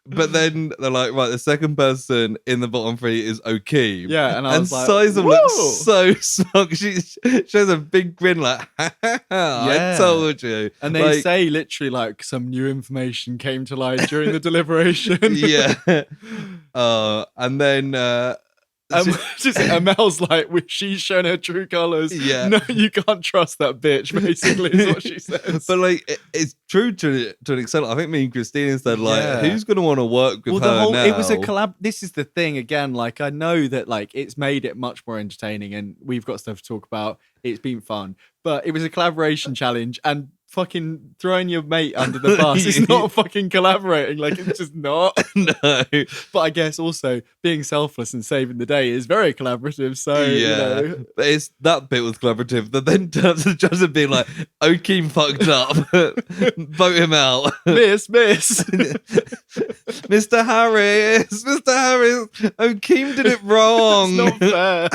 But then they're like, right, the second person in the bottom three is Okeem. Yeah, and I was like, Xyzelle whoa! looks so smug. She has a big grin like, I told you. And they say literally like some new information came to light during the deliberation. Yeah. And then... just Amel's like, she's shown her true colors. Yeah. No, you can't trust that bitch, basically, is what she says. But like, it's true to an extent. I think me and Christina said, like, who's going to want to work with her now? It was a collab. This is the thing, again, like, I know that like it's made it much more entertaining and we've got stuff to talk about. It's been fun. But it was a collaboration challenge, and fucking throwing your mate under the bus is not fucking collaborating. Like, it's just not. No. But I guess also being selfless and saving the day is very collaborative. So, But it's that bit was collaborative. That then turns to the judge and being like, Okeem fucked up. Vote him out. Miss. Mr. Harris. Okeem did it wrong. It's not fair.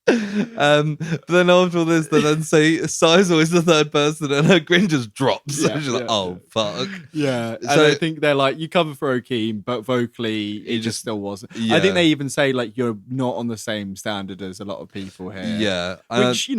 But then after all this, they then say Xyzelle is the third person, and her grin just drops. Yeah, she's like, "Oh fuck!" Yeah, and I think they're like, "You cover for Okeem, but vocally, it just still wasn't." Yeah. I think they even say like, "You're not on the same standard as a lot of people here." Yeah, which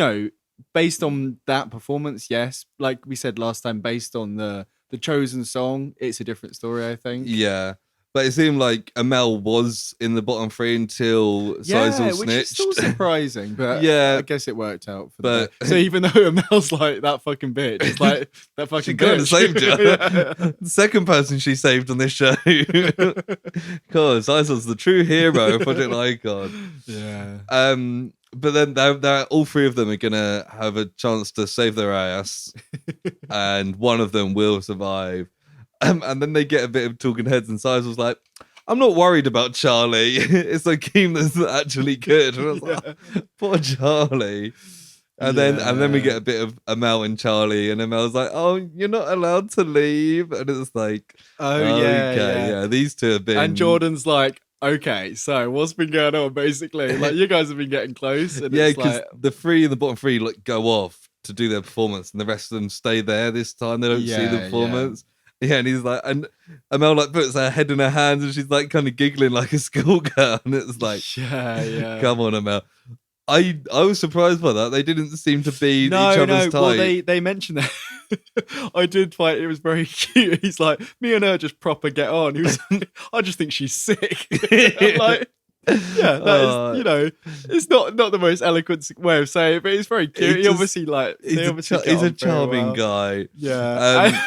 based on that performance, yes, like we said last time, based on the chosen song, it's a different story. I think. Yeah. But it seemed like Amel was in the bottom three until Xyzelle snitched. Which is still surprising, but I guess it worked out for them. So even though Amel's like, that fucking bitch, it's like, that fucking bitch. She could have saved her. The second person she saved on this show. God, Xyzelle's the true hero of Project Icon. Yeah. But then they're all three of them are going to have a chance to save their ass. And one of them will survive. And then they get a bit of talking heads, and Xyzelle's like, I'm not worried about Charlie. It's Okeem that's actually good. And I was like, poor Charlie. And then we get a bit of Amel and Charlie, and Amel's like, oh, you're not allowed to leave. And it's like, these two have been... And Jordan's like, okay, so what's been going on, basically? Like, you guys have been getting close. And because like... the three in the bottom three like go off to do their performance, and the rest of them stay there this time. They don't see the performance. Yeah, and he's like, and Amel like puts her head in her hands, and she's like kind of giggling like a schoolgirl, and it's like, come on, Amel. I was surprised by that. They didn't seem to be each other's type. Well, they mentioned that. I did find it was very cute. He's like, me and her just proper get on. He was like, I just think she's sick. I'm like, yeah, that is, it's not the most eloquent way of saying it, but it's very cute. He obviously he's a charming guy. Yeah.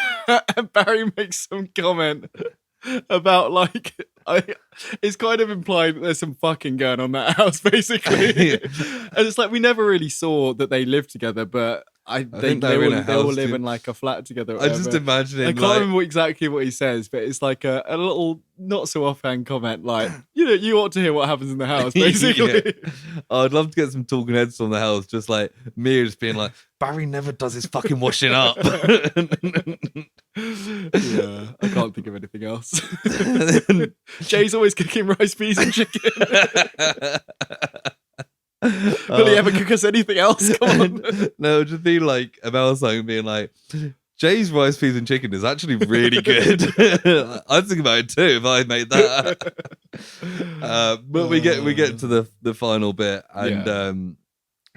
And Barry makes some comment about like it's kind of implied that there's some fucking going on in that house, basically. And it's like we never really saw that they lived together, but I think they all live in like a flat together. I just imagine I can't remember exactly what he says, but it's like a little not so offhand comment, like you ought to hear what happens in the house, basically. I'd love to get some talking heads from the house, just like Mia just being like, Barry never does his fucking washing up. Yeah, I can't think of anything else. Jay's always cooking rice, peas, and chicken. Will he ever cook us anything else? Come on. No, it'd just be like Amel saying, being like, Jay's rice, peas, and chicken is actually really good. I'd think about it too if I made that. But we get to the final bit, and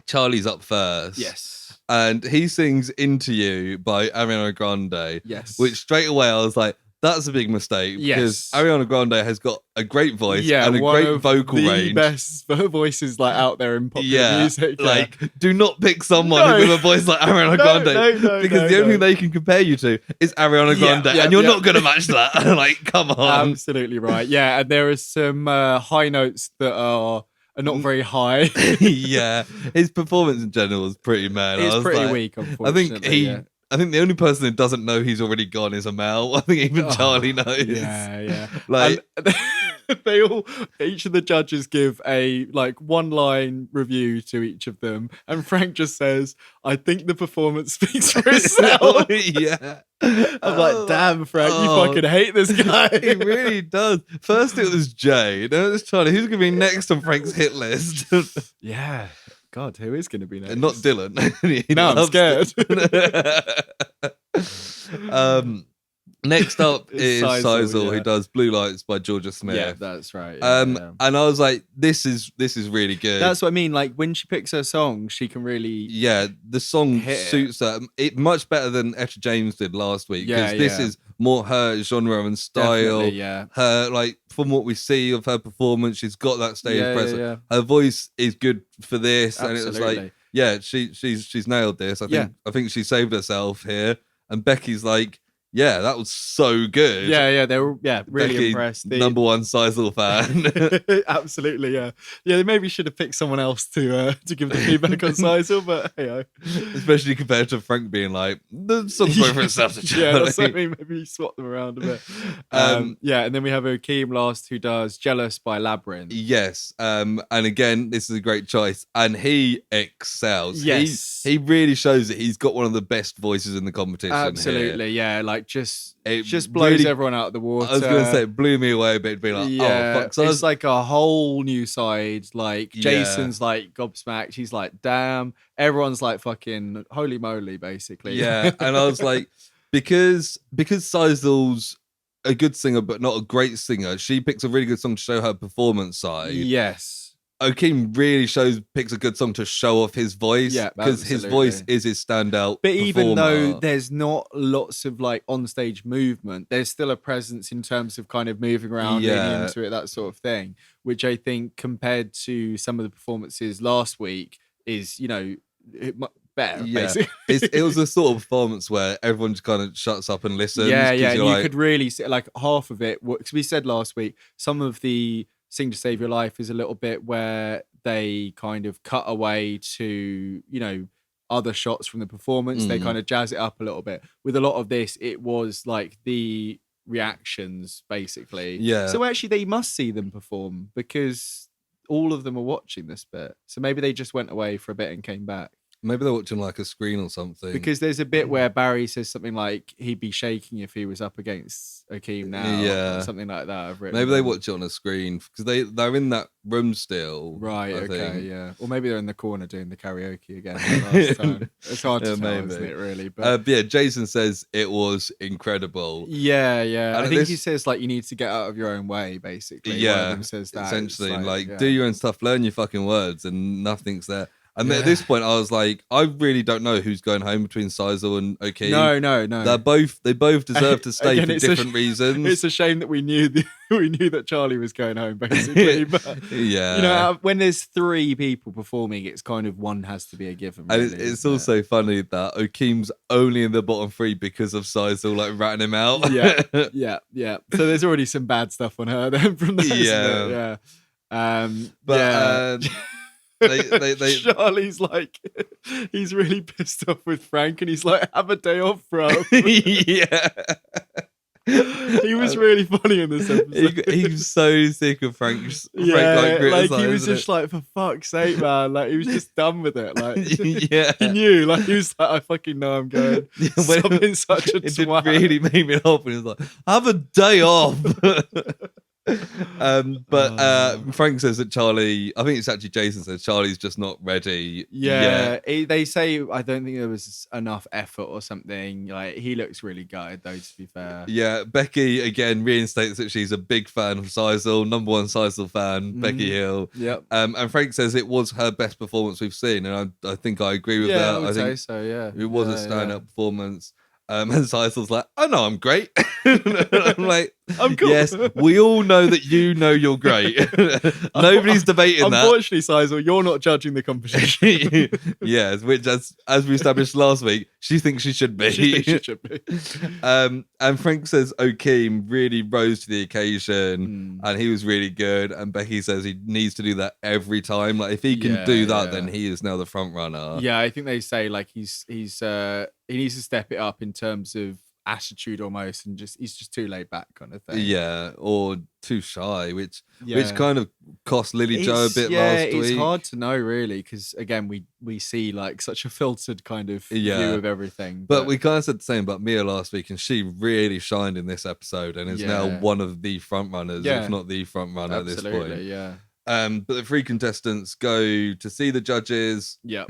Charlie's up first. Yes. And he sings Into You by Ariana Grande. Yes. Which straight away I was like, that's a big mistake. Because Ariana Grande has got a great voice and a great vocal range. Best voices like out there in popular music. Like, do not pick someone with a voice like Ariana Grande. Because the only thing they can compare you to is Ariana Grande. And you're not going to match that. Like, come on. Absolutely right. Yeah. And there are some high notes that are not very high. Yeah. His performance in general was pretty mad. It's pretty weak, unfortunately. I think the only person who doesn't know he's already gone is Amel. I think even Charlie knows. Yeah. Like they all, each of the judges give a like one-line review to each of them, and Frank just says, "I think the performance speaks for itself." Yeah. I'm like, damn, Frank, you fucking hate this guy. He really does. First it was Jay, now it's Charlie. Who's going to be next on Frank's hit list? Yeah. God, who is going to be next? Not Dylan. No, I'm scared. Next up is Xyzelle, who does Blue Lights by Georgia Smith. Yeah, that's right. And I was like, this is really good. That's what I mean. Like when she picks her song, she can really the song suits her it much better than Etta James did last week. Because this is more her genre and style. Definitely, her, like, from what we see of her performance, she's got that stage presence. Her voice is good for this. Absolutely. And it was like, she's nailed this. I think she saved herself here. And Becky's like, yeah, that was so good. Yeah, they were really Becky, impressed. Number one Xyzelle fan. Absolutely, yeah. They maybe should have picked someone else to give the feedback on Xyzelle, but hey, especially compared to Frank being like, the song's going for itself. That's what I mean. Maybe you swap them around a bit. And then we have Akeem last, who does "Jealous" by Labyrinth. Yes, and again, this is a great choice, and he excels. Yes, he really shows that he's got one of the best voices in the competition. Absolutely, here. Like just blows really, everyone out of the water. I was going to say it blew me away a bit, being like, oh fuck. So it's like a whole new side. Like Jason's like gobsmacked. He's like, damn. Everyone's like fucking holy moly, basically. Yeah, and I was like, because Xyzelle's a good singer but not a great singer, she picks a really good song to show her performance side. Yes. Akeem really picks a good song to show off his voice, because his voice is his standout. But even though there's not lots of like on stage movement, there's still a presence in terms of kind of moving around, leaning into it, that sort of thing, which I think compared to some of the performances last week is, better. Basically. It was a sort of performance where everyone just kind of shuts up and listens. You could really see like half of it, because we said last week, some of the Sing to Save Your Life is a little bit where they kind of cut away to, other shots from the performance. They kind of jazz it up a little bit. With a lot of this, it was like the reactions, basically. Yeah. So actually, they must see them perform because all of them are watching this bit. So maybe they just went away for a bit and came back. Maybe they're watching like a screen or something. Because there's a bit where Barry says something like he'd be shaking if he was up against Akeem now. Or something like that. Maybe they watch it on a screen because they're in that room still. Right, okay. Or maybe they're in the corner doing the karaoke again. Last time. It's hard to tell, isn't it, really? But Jason says it was incredible. Yeah. I think he says like you need to get out of your own way, basically. Yeah, one of them says that. Essentially, do your own stuff, learn your fucking words, and nothing's there. And at this point, I was like, I really don't know who's going home between Xyzelle and Akeem. No. They both deserve to stay for different reasons. It's a shame that we knew that Charlie was going home, basically. But when there's three people performing, it's kind of one has to be a given. Really, and it's also funny that Akeem's only in the bottom three because of Xyzelle like ratting him out. Yeah. So there's already some bad stuff on her then from that. Charlie's like, he's really pissed off with Frank, and he's like, "Have a day off, bro." Yeah, he was really funny in this episode. He was so sick of Frank. He was just like, for fuck's sake, man. Like he was just done with it. Like, he knew. Like he was like, I fucking know I'm going. Stop being such a twat. It really made me laugh. And he was like, "Have a day off." Frank says that Charlie, I think it's actually Jason says Charlie's just not ready. They say I don't think there was enough effort or something. Like he looks really gutted though, to be fair. Becky again reinstates that she's a big fan of Xyzelle, number one Xyzelle fan, Becky Hill. And Frank says it was her best performance we've seen, and I think I agree with that. I would say so. Yeah, it was a stand-up performance. And Xyzelle's like, I know I'm great. I'm like, I'm cool. Yes, we all know that you know you're great. Nobody's debating that. Unfortunately, Xyzelle, you're not judging the competition. Yes, which as we established last week, she thinks she should be. She thinks she should be. And Frank says Akeem really rose to the occasion and he was really good. And Becky says he needs to do that every time. Like if he can do that, then he is now the front runner. Yeah, I think they say like he needs to step it up in terms of attitude almost, and he's just too laid back kind of thing. Yeah, or too shy, which kind of cost Lily Joe a bit last week. It's hard to know really, because again we see like such a filtered kind of view of everything. But we kind of said the same about Mia last week, and she really shined in this episode and is now one of the front runners, if not the front runner at this point. Yeah. But the three contestants go to see the judges. Yeah.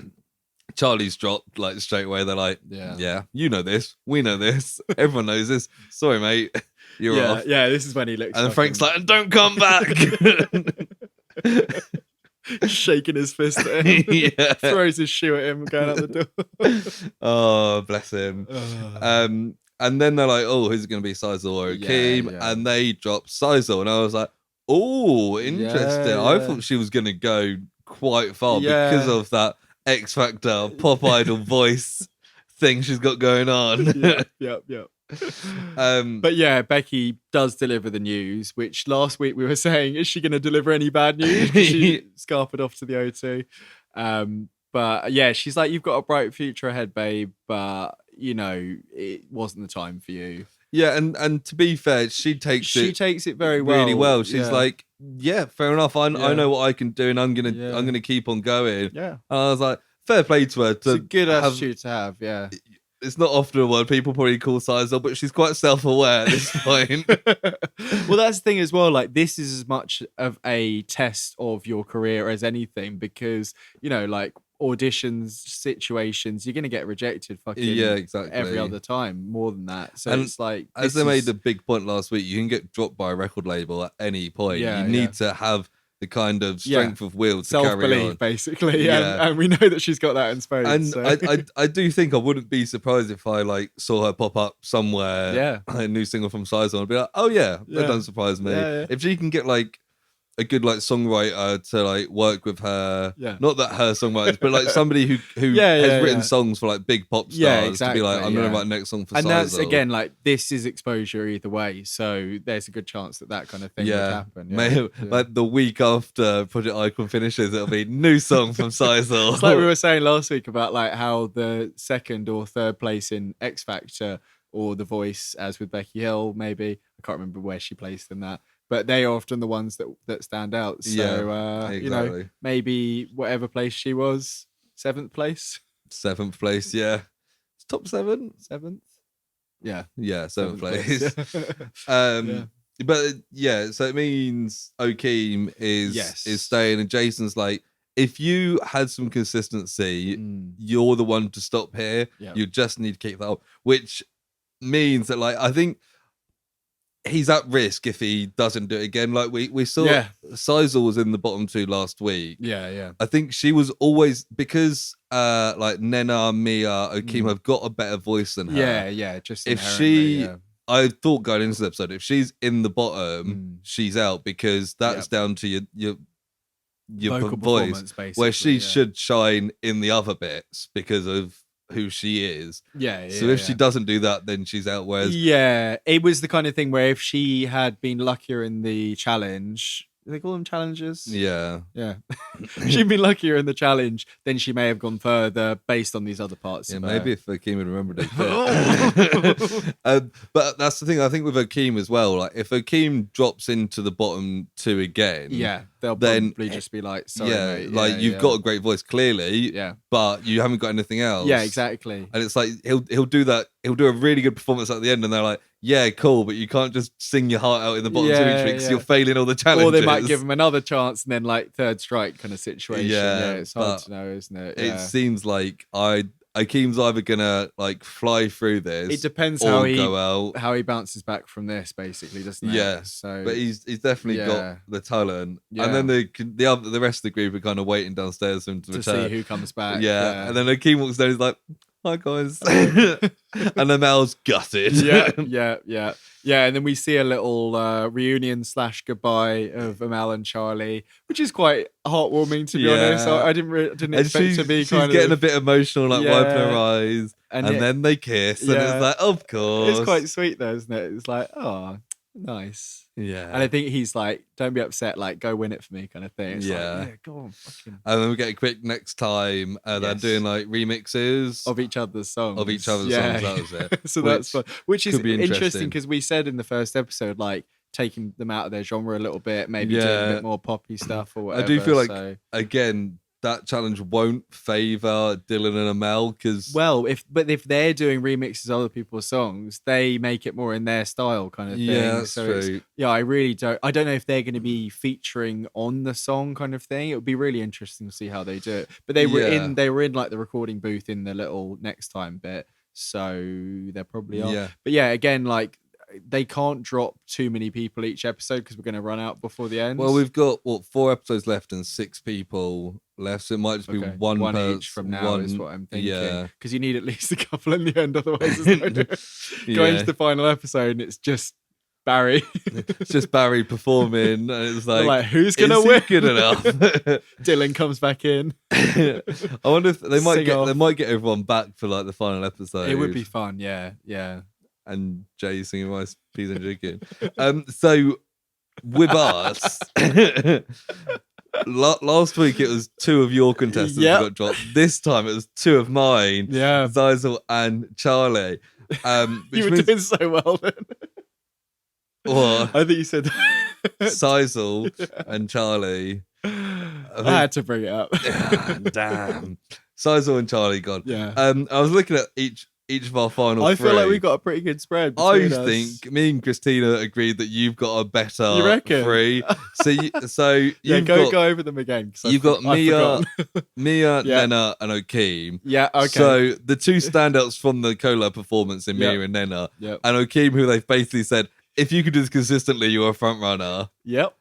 Charlie's dropped like straight away. They're like, yeah, you know this, we know this, everyone knows this. Sorry, mate, you're off. Yeah, this is when he looks. And Frank's like, and don't come back. Shaking his fist at him, throws his shoe at him, going out the door. Oh, bless him. And then they're like, oh, who's it going to be, Xyzelle or Akeem? And they drop Xyzelle, and I was like, oh, interesting. I thought she was going to go quite far because of that X Factor pop idol voice thing she's got going on. Yep. But yeah, Becky does deliver the news, which last week we were saying, is she going to deliver any bad news? She scarpered off to the O2. But yeah, she's like, you've got a bright future ahead, babe, but it wasn't the time for you. Yeah, and to be fair, she takes it very well. Really well. She's like, yeah, fair enough. I know what I can do, and I'm gonna keep on going. Yeah. And I was like, fair play to her. It's a good attitude to have. Yeah. It's not often a word people probably call Xyzelle, but she's quite self-aware at this point. Well, that's the thing as well. Like, this is as much of a test of your career as anything, because like auditions, situations, you're gonna get rejected fucking every other time, more than that. So it's like, as they made the big point last week, you can get dropped by a record label at any point. You need to have the kind of strength of will to carry on, basically. And we know that she's got that in spades. And I do think I wouldn't be surprised if I like saw her pop up somewhere, a new single from Xyzelle, and be like, oh that doesn't surprise me. If she can get like a good like songwriter to like work with her, not that her songwriters, but like somebody who has written songs for like big pop stars, to be like, I'm gonna write next song for Xyzelle. And that's again, like, this is exposure either way, so there's a good chance that kind of thing would happen. Like the week after Project Icon finishes, it'll be new song from Xyzelle. It's like we were saying last week about like how the second or third place in X Factor or The Voice, as with Becky Hill, maybe, I can't remember where she placed in that, but they are often the ones that stand out. So, maybe whatever place she was, 7th place. 7th place, yeah. It's top 7? 7th? Yeah, 7th place. But yeah, so it means Akeem is staying, and Jason's like, if you had some consistency, you're the one to stop here. You just need to keep that up, which means that, like, I think he's at risk if he doesn't do it again. Like we saw, Xyzelle was in the bottom 2 last week. I think she was always, because like Nena, Mia, Akeem have got a better voice than her. Just if she, I thought going into this episode, if she's in the bottom, she's out, because that's down to your vocal voice, basically, where she should shine in the other bits because of who she is. So if she doesn't do that, then she's out. Whereas it was the kind of thing where if she had been luckier in the challenge, do they call them challenges? Yeah. She'd been luckier in the challenge, then she may have gone further based on these other parts. Yeah, maybe if Akeem had remembered it. But that's the thing, I think with Akeem as well, like if Akeem drops into the bottom 2 again, they'll probably just be like, sorry, mate. Like you've got a great voice clearly, but you haven't got anything else. Exactly. And it's like he'll do that, he'll do a really good performance at the end, and they're like, yeah, cool, but you can't just sing your heart out in the bottom 2 each week, because you're failing all the challenges. Or they might give him another chance, and then like third strike kind of situation. It's hard to know, isn't it? It seems like Akeem's either gonna like fly through this. It depends how he bounces back from this, basically, doesn't it? Yeah. So, but he's definitely got the talent. And then the rest of the group are kind of waiting downstairs for him to return, see who comes back. And then Akeem walks down. He's like, hi guys, and then Mel's gutted. And then we see a little reunion / goodbye of Amal and Charlie, which is quite heartwarming, to be honest. I didn't expect to be. She's getting a bit emotional, like wiping her eyes, and then they kiss, and it's like, of course, it's quite sweet though, isn't it? It's like, oh, nice. And I think he's like, don't be upset, like, go win it for me, kind of thing. It's like, go on, fucking. And then we get a quick next time, they're doing like remixes of each other's songs. That was it. So that's fun. Which is interesting, because we said in the first episode, like, taking them out of their genre a little bit, maybe doing a bit more poppy stuff or whatever. I do feel like, again, that challenge won't favour Dylan and Amel because if they're doing remixes of other people's songs, they make it more in their style kind of thing. Yeah, that's true. I don't know if they're going to be featuring on the song kind of thing. It would be really interesting to see how they do it. But they were in like the recording booth in the little next time bit, so they probably are. Yeah. But yeah, again, like they can't drop too many people each episode because we're going to run out before the end. Well, we've got 4 episodes left and 6 people left, so it might just be one each from now is what I'm thinking. Yeah, because you need at least a couple in the end, otherwise it's going to the final episode and it's just Barry. It's just Barry performing, and it's like who's gonna win? Good enough. Dylan comes back in. I wonder if they might get everyone back for like the final episode. It would be fun, yeah. And Jay singing Rice, Peas and Chicken. So with us, last week it was 2 of your contestants who got dropped. This time it was 2 of mine, Xyzelle and Charlie. You were doing so well then. What? I think you said Xyzelle and Charlie. I had to bring it up. Damn. Xyzelle and Charlie gone. Yeah. I was looking at each of our final 3. I feel like we got a pretty good spread. I think me and Christina agreed that you've got a better 3. So go over them again. You've got Mia, Nena, and Okeem. Yeah, okay. So the 2 standouts from the collab performance in Mia and Nena, and Okeem, who they've basically said, if you could do this consistently, you're a front runner. Yep.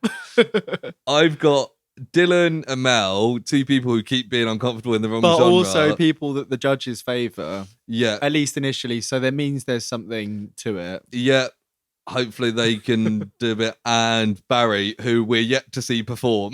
I've got Dylan and Mel, 2 people who keep being uncomfortable in the wrong genre. But also people that the judges favour. Yeah. At least initially. So that means there's something to it. Yeah. Hopefully they can do a bit. And Barry, who we're yet to see perform.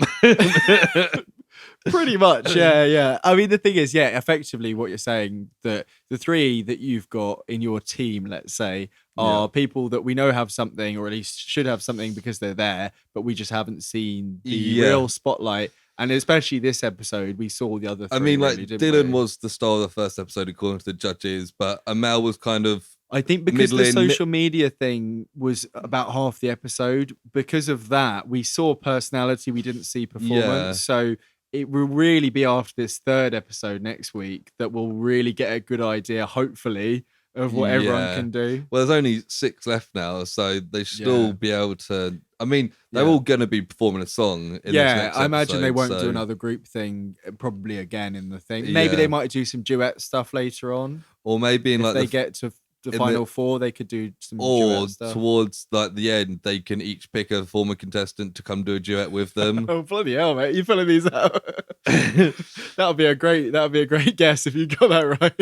Pretty much, yeah. I mean, the thing is, effectively what you're saying, that the 3 that you've got in your team, let's say, are people that we know have something, or at least should have something because they're there, but we just haven't seen the real spotlight. And especially this episode, we saw the other 3. I mean, really, Dylan was the star of the first episode according to the judges, but Amel was kind of... I think because the social media thing was about half the episode, because of that, we saw personality, we didn't see performance. Yeah. So it will really be after this 3rd episode next week that we'll really get a good idea, hopefully, of what everyone can do. Well, there's only 6 left now, so they should all be able to... I mean, they're all going to be performing a song in this next I imagine episode, they won't do another group thing probably again in the thing. Maybe they might do some duet stuff later on. Or maybe in if they get to the final 4, they could do some duet stuff. Towards like the end, they can each pick a former contestant to come do a duet with them. Oh bloody hell, mate! You're filling these out. That would be a great guess if you got that right.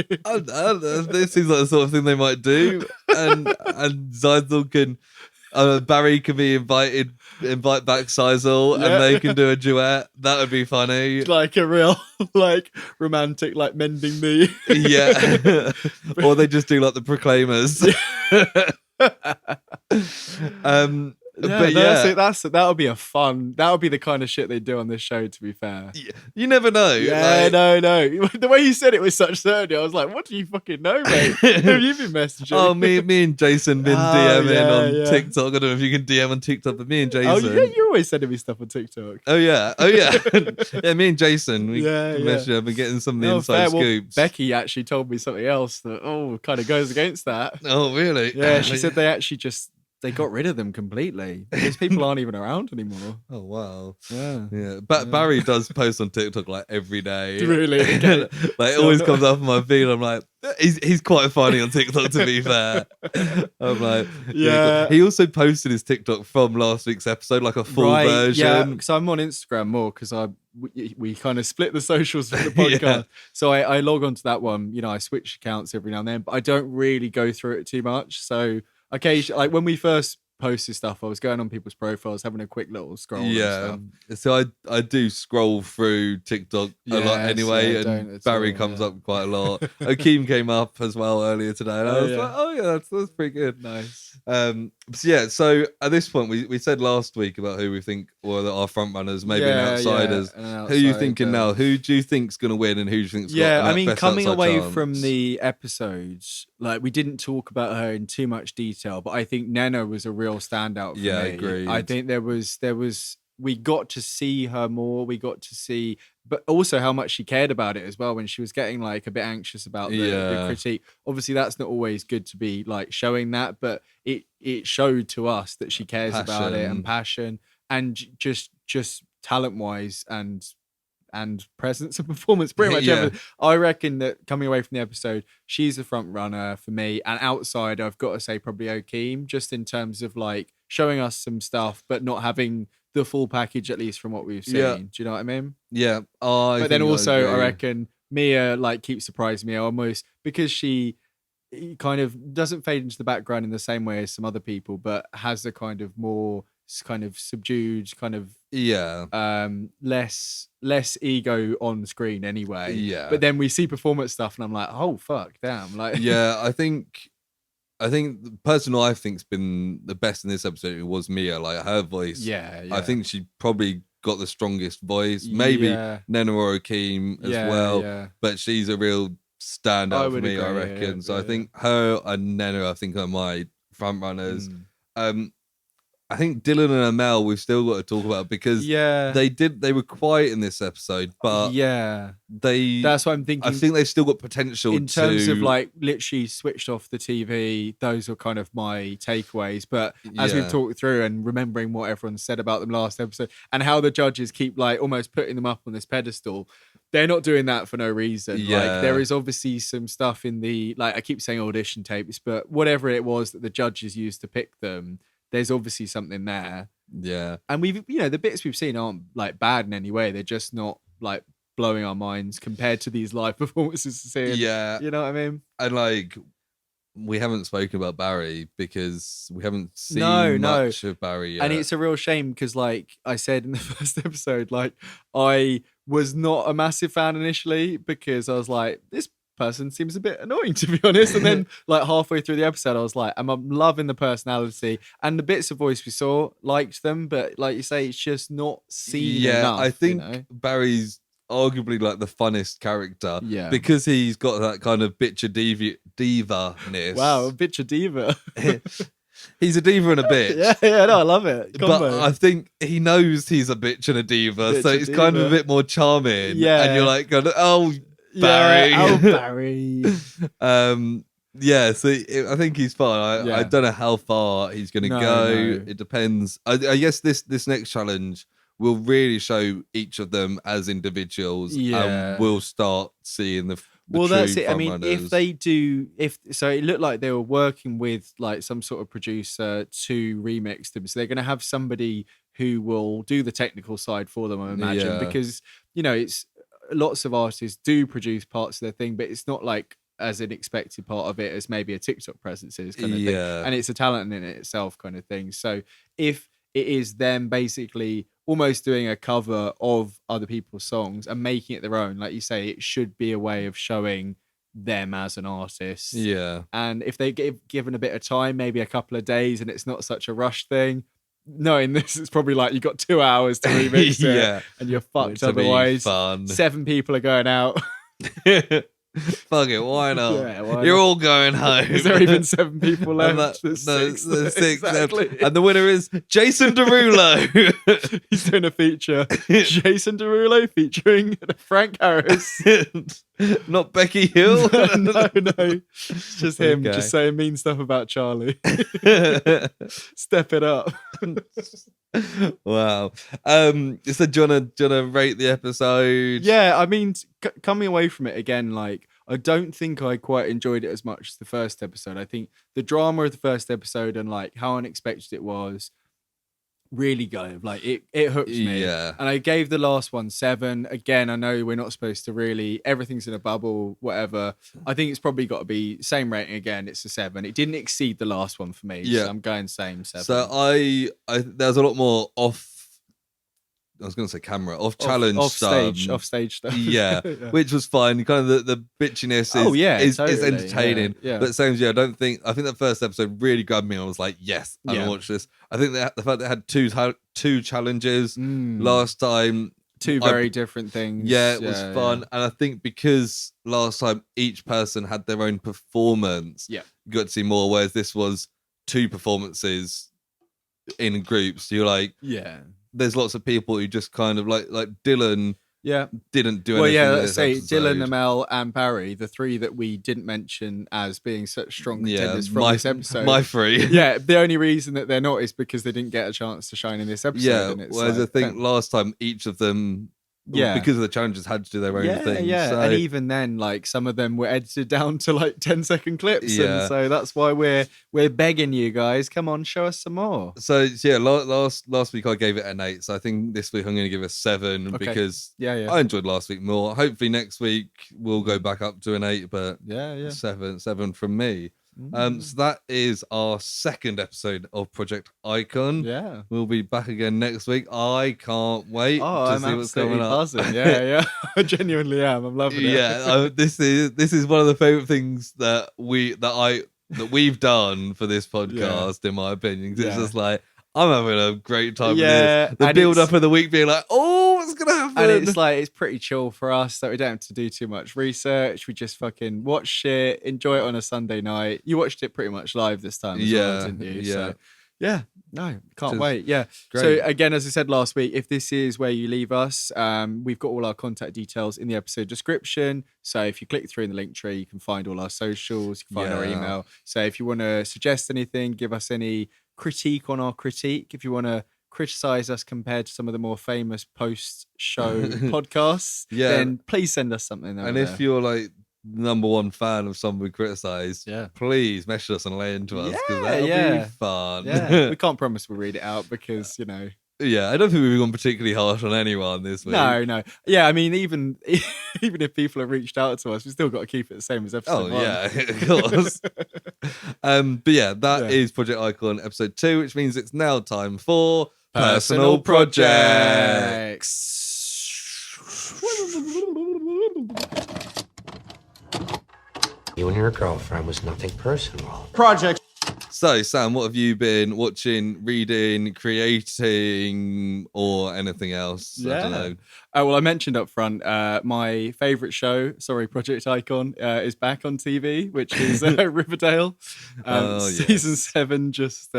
This seems like the sort of thing they might do, and Xyzelle can. Barry can invite back Xyzelle, and they can do a duet. That would be funny. Like a real, romantic, mending the... Yeah. Or they just do, the Proclaimers. That would be a fun. That would be the kind of shit they do on this show. To be fair, you never know. Yeah, no. The way you said it with such certainty, I was like, "What do you fucking know, mate? Who have you been messaging?" Oh, me and Jason been DMing on TikTok. I don't know if you can DM on TikTok, but me and Jason. Oh yeah, you're always sending me stuff on TikTok. Oh yeah. Yeah, me and Jason. We messaged. I've been getting some of the inside scoops. Well, Becky actually told me something else that kind of goes against that. Oh really? Yeah, she said they actually they got rid of them completely. These people aren't even around anymore. Oh wow. Yeah. But Barry does post on TikTok every day. Really? It always comes up on my feed. I'm like, he's quite funny on TikTok, to be fair. I'm like, yeah. He also posted his TikTok from last week's episode, a full version. Yeah, because I'm on Instagram more because we kind of split the socials for the podcast. So I log onto that one. I switch accounts every now and then, but I don't really go through it too much. So occasionally, when we first posted stuff, I was going on people's profiles, having a quick little scroll. Yeah. So I do scroll through TikTok a lot anyway, and Barry comes up quite a lot. Okeem came up as well earlier today, and I was like, oh yeah, that's pretty good. Nice. So at this point, we said last week about who we think were our front runners, maybe outsiders. Who are you thinking now? Who do you think's going to win, and who do you think's got the best coming away chance? from the episodes, we didn't talk about her in too much detail, but I think Nena was a real standout for me. Yeah, agreed. I think there was we got to see her more. We got to see, but also how much she cared about it as well when she was getting like a bit anxious about the critique. Obviously, that's not always good to be like showing that, but it showed to us that she cares about it, and passion, and just talent wise and presence and performance, pretty much everything. I reckon that coming away from the episode, she's the front runner for me. And outside, I've got to say probably Okeem, just in terms of like showing us some stuff, but not having the full package, at least from what we've seen. Yeah. Do you know what I mean? Yeah. But then also, I reckon Mia like keeps surprising me almost, because she kind of doesn't fade into the background in the same way as some other people, but has a kind of more kind of subdued, kind of less ego on screen anyway. Yeah. But then we see performance stuff and I'm like, oh fuck, damn. Like I think the person who I think's been the best in this episode was Mia. Like her voice. Yeah. I think she probably got the strongest voice. Maybe Nena or Akeem as well. Yeah. But she's a real standout for me, I reckon. So I think her and Nena, I think, are my front runners. I think Dylan and Amel we've still got to talk about, because they were quiet in this episode, but that's what I'm thinking. I think they've still got potential in terms of like literally switched off the TV. Those are kind of my takeaways. But as we've talked through and remembering what everyone said about them last episode and how the judges keep like almost putting them up on this pedestal, they're not doing that for no reason. Like there is obviously some stuff in the, like I keep saying audition tapes, but whatever it was that the judges used to pick them, there's obviously something there. Yeah. And we've, the bits we've seen aren't like bad in any way. They're just not like blowing our minds compared to these live performances to see. Yeah. You know what I mean? And like, we haven't spoken about Barry because we haven't seen much of Barry yet. And it's a real shame because, like I said in the first episode, like I was not a massive fan initially because I was like, this person seems a bit annoying, to be honest. And then like halfway through the episode I was like, I'm loving the personality and the bits of voice we saw, liked them, but like you say, it's just not seen enough. I think Barry's arguably like the funnest character because he's got that kind of bitch diva-ness. Wow, a bitch diva. He's a diva and a bitch. No, I love it. But I think he knows he's a bitch and a diva, so it's kind of a bit more charming. Yeah. And you're like, oh, Barry. Barry. So I think he's fine. I don't know how far he's going to go. No. It depends. I guess this next challenge will really show each of them as individuals. And we'll start seeing the that's it. I mean, if they do, so it looked like they were working with like some sort of producer to remix them. So they're going to have somebody who will do the technical side for them, I imagine, because it's lots of artists do produce parts of their thing, but it's not like as an expected part of it as maybe a TikTok presence is kind of thing. And it's a talent in itself kind of thing. So if it is them basically almost doing a cover of other people's songs and making it their own, like you say, it should be a way of showing them as an artist. Yeah. And if they get given a bit of time, maybe a couple of days, and it's not such a rush thing, knowing this, it's probably like you got 2 hours to remix it and you're fucked otherwise. 7 people are going out. Fuck it, why not? You're all going home. Is there even 7 people left? There's 6. Exactly. And the winner is Jason Derulo. He's doing a feature. Jason Derulo featuring Frank Harris. Not Becky Hill. No. It's just him just saying mean stuff about Charlie. Step it up. Wow. So do you wanna rate the episode? Yeah, I mean, coming away from it again, like I don't think I quite enjoyed it as much as the first episode. I think the drama of the first episode and like how unexpected it was really like it hooked me. And I gave the last one 7. Again, I know we're not supposed to really, everything's in a bubble, whatever. I think it's probably got to be same rating again. It's a 7. It didn't exceed the last one for me. So I'm going same 7. So I there's a lot more off challenge off stage stuff. Yeah, which was fine. Kind of the bitchiness is entertaining. Yeah. But same as you, I think that first episode really grabbed me. I was like, yes, I'm gonna watch this. I think that the fact that it had two challenges last time, 2 very different things. It was fun. And I think because last time each person had their own performance, you got to see more. Whereas this was 2 performances in groups. You're like, there's lots of people who just kind of like Dylan. Yeah, didn't do anything. Well, yeah, in let's this say episode. Dylan, Amel, and Barry, the three that we didn't mention as being such strong contenders from this episode. My three. Yeah, the only reason that they're not is because they didn't get a chance to shine in this episode. Yeah, and it's whereas I think last time each of them, because of the challenges, had to do their own thing. Yeah, so. And even then, like some of them were edited down to like 10-second clips, and so that's why we're begging you guys, come on, show us some more. So yeah, last week I gave it an 8, so I think this week I'm going to give it a 7 because I enjoyed last week more. Hopefully next week we'll go back up to an 8, but 7 from me. So that is our second episode of Project Icon. Yeah, we'll be back again next week. I can't wait to see what's coming up. Buzzing. Yeah, I genuinely am. I'm loving it. Yeah, this is one of the favorite things that we've done for this podcast, in my opinion. It's just like, I'm having a great time with this. The build up of the week being like, oh, what's going to happen? And it's like, it's pretty chill for us that we don't have to do too much research. We just fucking watch shit, enjoy it on a Sunday night. You watched it pretty much live this time as well, didn't you? Yeah. So, can't wait. Yeah. Great. So again, as I said last week, if this is where you leave us, we've got all our contact details in the episode description. So if you click through in the link tree, you can find all our socials, you can find our email. So if you want to suggest anything, give us any critique on our critique, if you want to criticize us compared to some of the more famous post-show podcasts, then please send us something. And if you're like number one fan of someone we criticize, please message us and lay into us, because that'll be fun. We can't promise we'll read it out because, you know. Yeah, I don't think we've gone particularly harsh on anyone this week. No. Yeah, I mean, even if people have reached out to us, we've still got to keep it the same as episode 1. Yeah, of course. But yeah, that is Project Icon episode 2, which means it's now time for Personal Projects. You and your girlfriend was nothing personal. Project. So, Sam, what have you been watching, reading, creating, or anything else? I don't know. Well, I mentioned up front, my favourite show, Project Icon, is back on TV, which is Riverdale. Season 7 just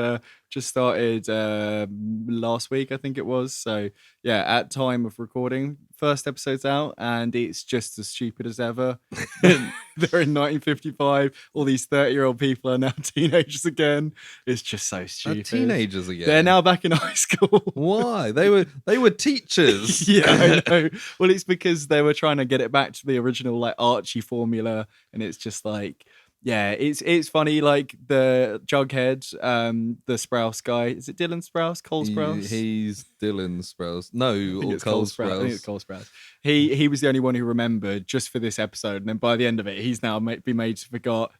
started last week, I think it was. So, yeah, at time of recording, first episode's out, and it's just as stupid as ever. They're in 1955. All these 30-year-old people are now teenagers again. It's just so stupid. Teenagers again? They're now back in high school. Why? They were teachers. Yeah, I know. Well, it's because they were trying to get it back to the original like Archie formula, and it's just like, yeah, it's funny. Like the Jughead, the Sprouse guy. Is it Dylan Sprouse? Cole Sprouse? He's Dylan Sprouse. No, or Cole Sprouse. I think it's Cole Sprouse. He was the only one who remembered just for this episode, and then by the end of it, he's now been made to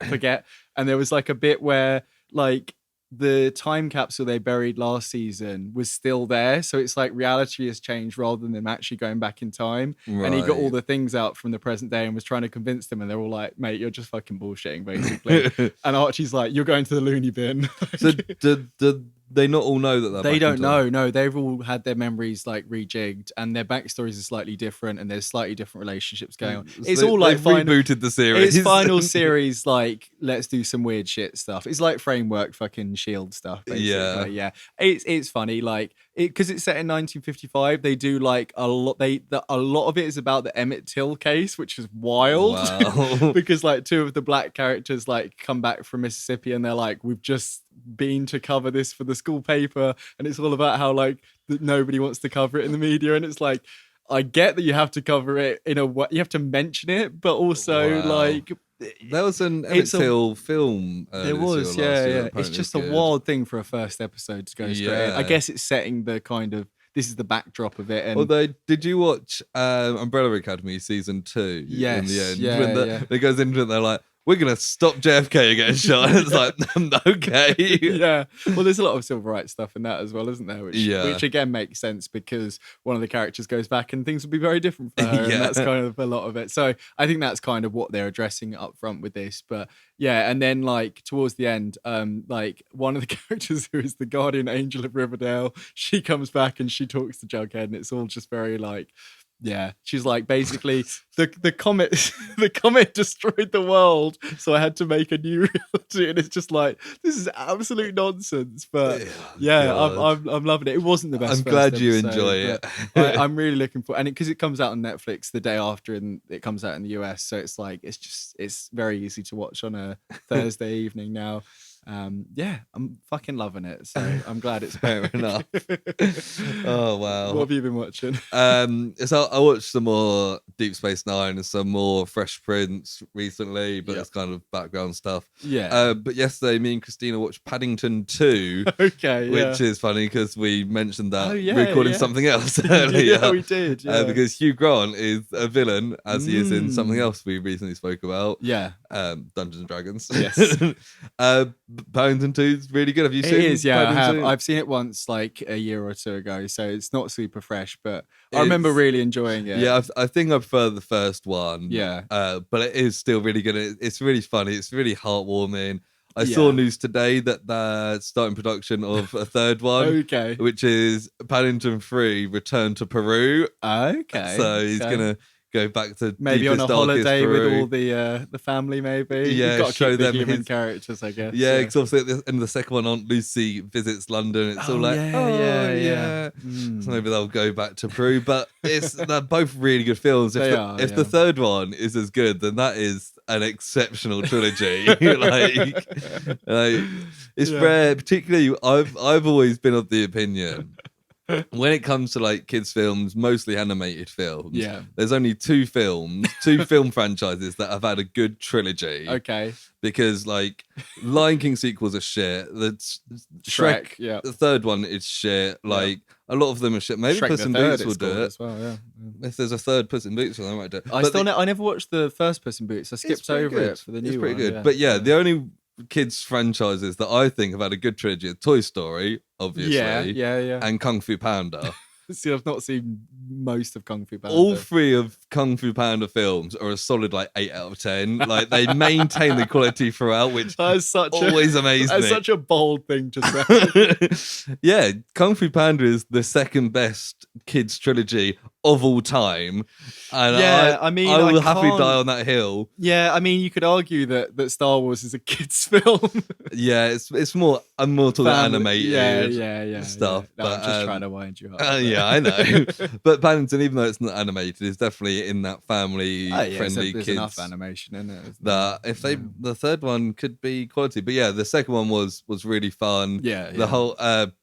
forget. And there was like a bit where like the time capsule they buried last season was still there, so it's like reality has changed rather than them actually going back in time. Right. And he got all the things out from the present day and was trying to convince them, and they're all like, mate, you're just fucking bullshitting basically. And Archie's like, you're going to the loony bin. So did they not all know that they don't know? No, they've all had their memories like rejigged, and their backstories are slightly different, and there's slightly different relationships going on. So it's all like rebooted the series. It's final series, like let's do some weird shit stuff. It's like framework fucking Shield stuff, basically. Yeah. It's funny, like because it's set in 1955. They do like a lot. A lot of it is about the Emmett Till case, which is wild. Wow. Because like 2 of the black characters like come back from Mississippi, and they're like, we've just been to cover this for the school paper, and it's all about how like nobody wants to cover it in the media, and it's like, I get that you have to cover it in a way, you have to mention it, but also like there was an Emmett Till film. There was, yeah. It's just a wild thing for a first episode to go straight in. I guess it's setting the kind of, this is the backdrop of it. And although, did you watch Umbrella Academy season 2? Yes. In the end, yeah. It goes into it, they're like, we're going to stop JFK getting shot. It's like, okay. Yeah. Well, there's a lot of civil rights stuff in that as well, isn't there? Which again makes sense because one of the characters goes back and things will be very different for her. And that's kind of a lot of it. So I think that's kind of what they're addressing up front with this. But yeah, and then like towards the end, like one of the characters who is the guardian angel of Riverdale, she comes back and she talks to Jughead, and it's all just very like, Yeah, she's like, basically the comet the comet destroyed the world, so I had to make a new reality, and it's just like, this is absolute nonsense. But yeah, I'm loving it. It wasn't the best. I'm glad first you episode, enjoy it. I'm really looking for, and because it comes out on Netflix the day after, and it comes out in the US, so it's like it's very easy to watch on a Thursday evening now. Yeah, I'm fucking loving it, so I'm glad it's Fair enough. Oh wow. What have you been watching? So I watched some more Deep Space Nine and some more Fresh Prince recently, but it's kind of background stuff. Yeah. But yesterday, me and Christina watched Paddington 2. Okay, which is funny because we mentioned that yeah, recording something else earlier. Yeah, we did. Yeah. Because Hugh Grant is a villain, as he is in something else we recently spoke about. Yeah. Dungeons and Dragons. Yes. Paddington 2 is really good. Have you seen it? It is, yeah, I have. Paddington? I've seen it once, like a year or two ago, so it's not super fresh, but I remember really enjoying it. Yeah, I think I prefer the first one. Yeah. But it is still really good. It's really funny. It's really heartwarming. I saw news today that they're starting production of a third one. Okay. Which is Paddington 3 Return to Peru. Okay. So he's going to go back to maybe on a deepest, darkest holiday Peru. with all the family, maybe. Yeah, You've got to show keep the them human characters, I guess. Yeah, because obviously in the second one, Aunt Lucy visits London. It's all like, yeah. So maybe they'll go back to Peru. But they're both really good films. If the third one is as good, then that is an exceptional trilogy. like it's rare. Particularly, I've always been of the opinion, when it comes to like kids films, mostly animated films, there's only two film franchises that have had a good trilogy. Okay. Because like Lion King sequels are shit. The Shrek, the third one is shit. Like a lot of them are shit. Maybe Shrek Puss in Boots will do it as well. Yeah. If there's a third Puss in Boots, I might do it. I never watched the first Puss in Boots. I skipped over it for the new one. It's pretty good. But the only kids franchises that I think have had a good trilogy are Toy Story, obviously, yeah, and Kung Fu Panda. See, I've not seen most of Kung Fu Panda. All three of Kung Fu Panda films are a solid like 8 out of 10. Like they maintain the quality throughout, which always amazed me. That's such a bold thing to say. Yeah, Kung Fu Panda is the second best kids trilogy of all time. And I will happily die on that hill. Yeah, I mean, you could argue that Star Wars is a kids' film. Yeah, it's more. I'm more talking animated stuff. No, but, I'm just trying to wind you up. Yeah, I know. But Paddington, even though it's not animated, is definitely in that family-friendly there's kids. enough animation in it. That if the third one could be quality, but yeah, the second one was really fun. Yeah, the whole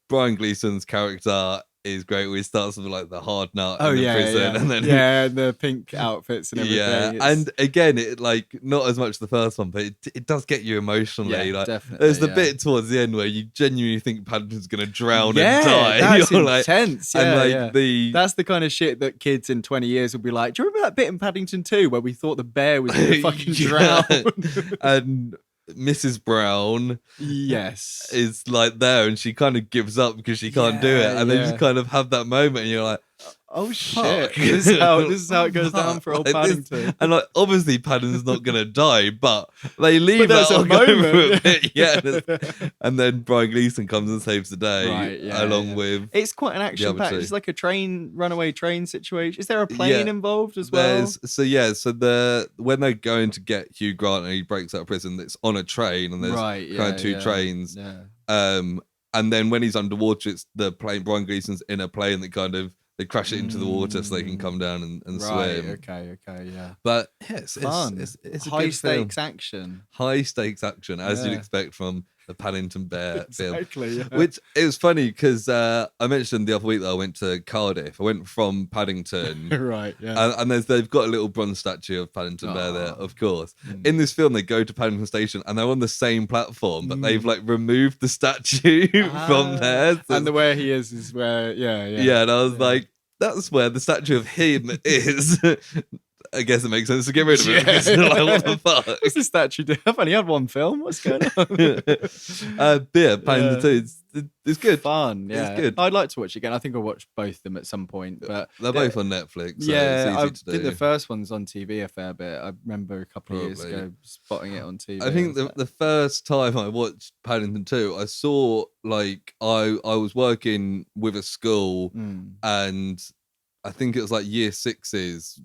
Brian Gleason's character is great. Where he starts with like the hard nut in the prison, and then the pink outfits and everything. Yeah, and again, it like not as much the first one, but it does get you emotionally. Yeah, like definitely. There's the bit towards the end where you genuinely think Paddington's gonna drown and die. That's Like, intense. that's the kind of shit that kids in 20 years will be like, do you remember that bit in Paddington 2 where we thought the bear was gonna fucking drown? And Mrs. Brown is like there, and she kind of gives up because she can't do it, and then you kind of have that moment and you're like, oh shit, this is how it goes down for old Paddington. And like obviously Paddington's not gonna die, but they leave that a moment. Bit. And then Brian Gleason comes and saves the day along with it's quite an action packed. It's like a runaway train situation. Is there a plane involved as well? So when they're going to get Hugh Grant and he breaks out of prison, it's on a train, and there's kind of two trains. And then when he's underwater, it's the plane. Brian Gleason's in a plane that kind of they crash it into the water so they can come down and swim. Okay, yeah. But it's fun. It's a high stakes action. High stakes action, as you'd expect from the Paddington Bear film. Exactly. Yeah. Which it was funny because I mentioned the other week that I went to Cardiff. I went from Paddington, right? Yeah. And they've got a little bronze statue of Paddington Bear there, of course. In this film, they go to Paddington Station and they're on the same platform, but they've like removed the statue from there. So and the where he is where, yeah. And I was like, that's where the statue of him is. I guess it makes sense to get rid of it. Because like, what the fuck? What's the statue do? I've only had one film. What's going on? Paddington 2, it's good. Fun, yeah. It's good. I'd like to watch it again. I think I'll watch both of them at some point. But they're both on Netflix. So I it's easy to think do. the first one's on TV a fair bit. I remember a couple of years ago spotting it on TV. I think the first time I watched Paddington 2, I saw like I was working with a school and I think it was like year sixes.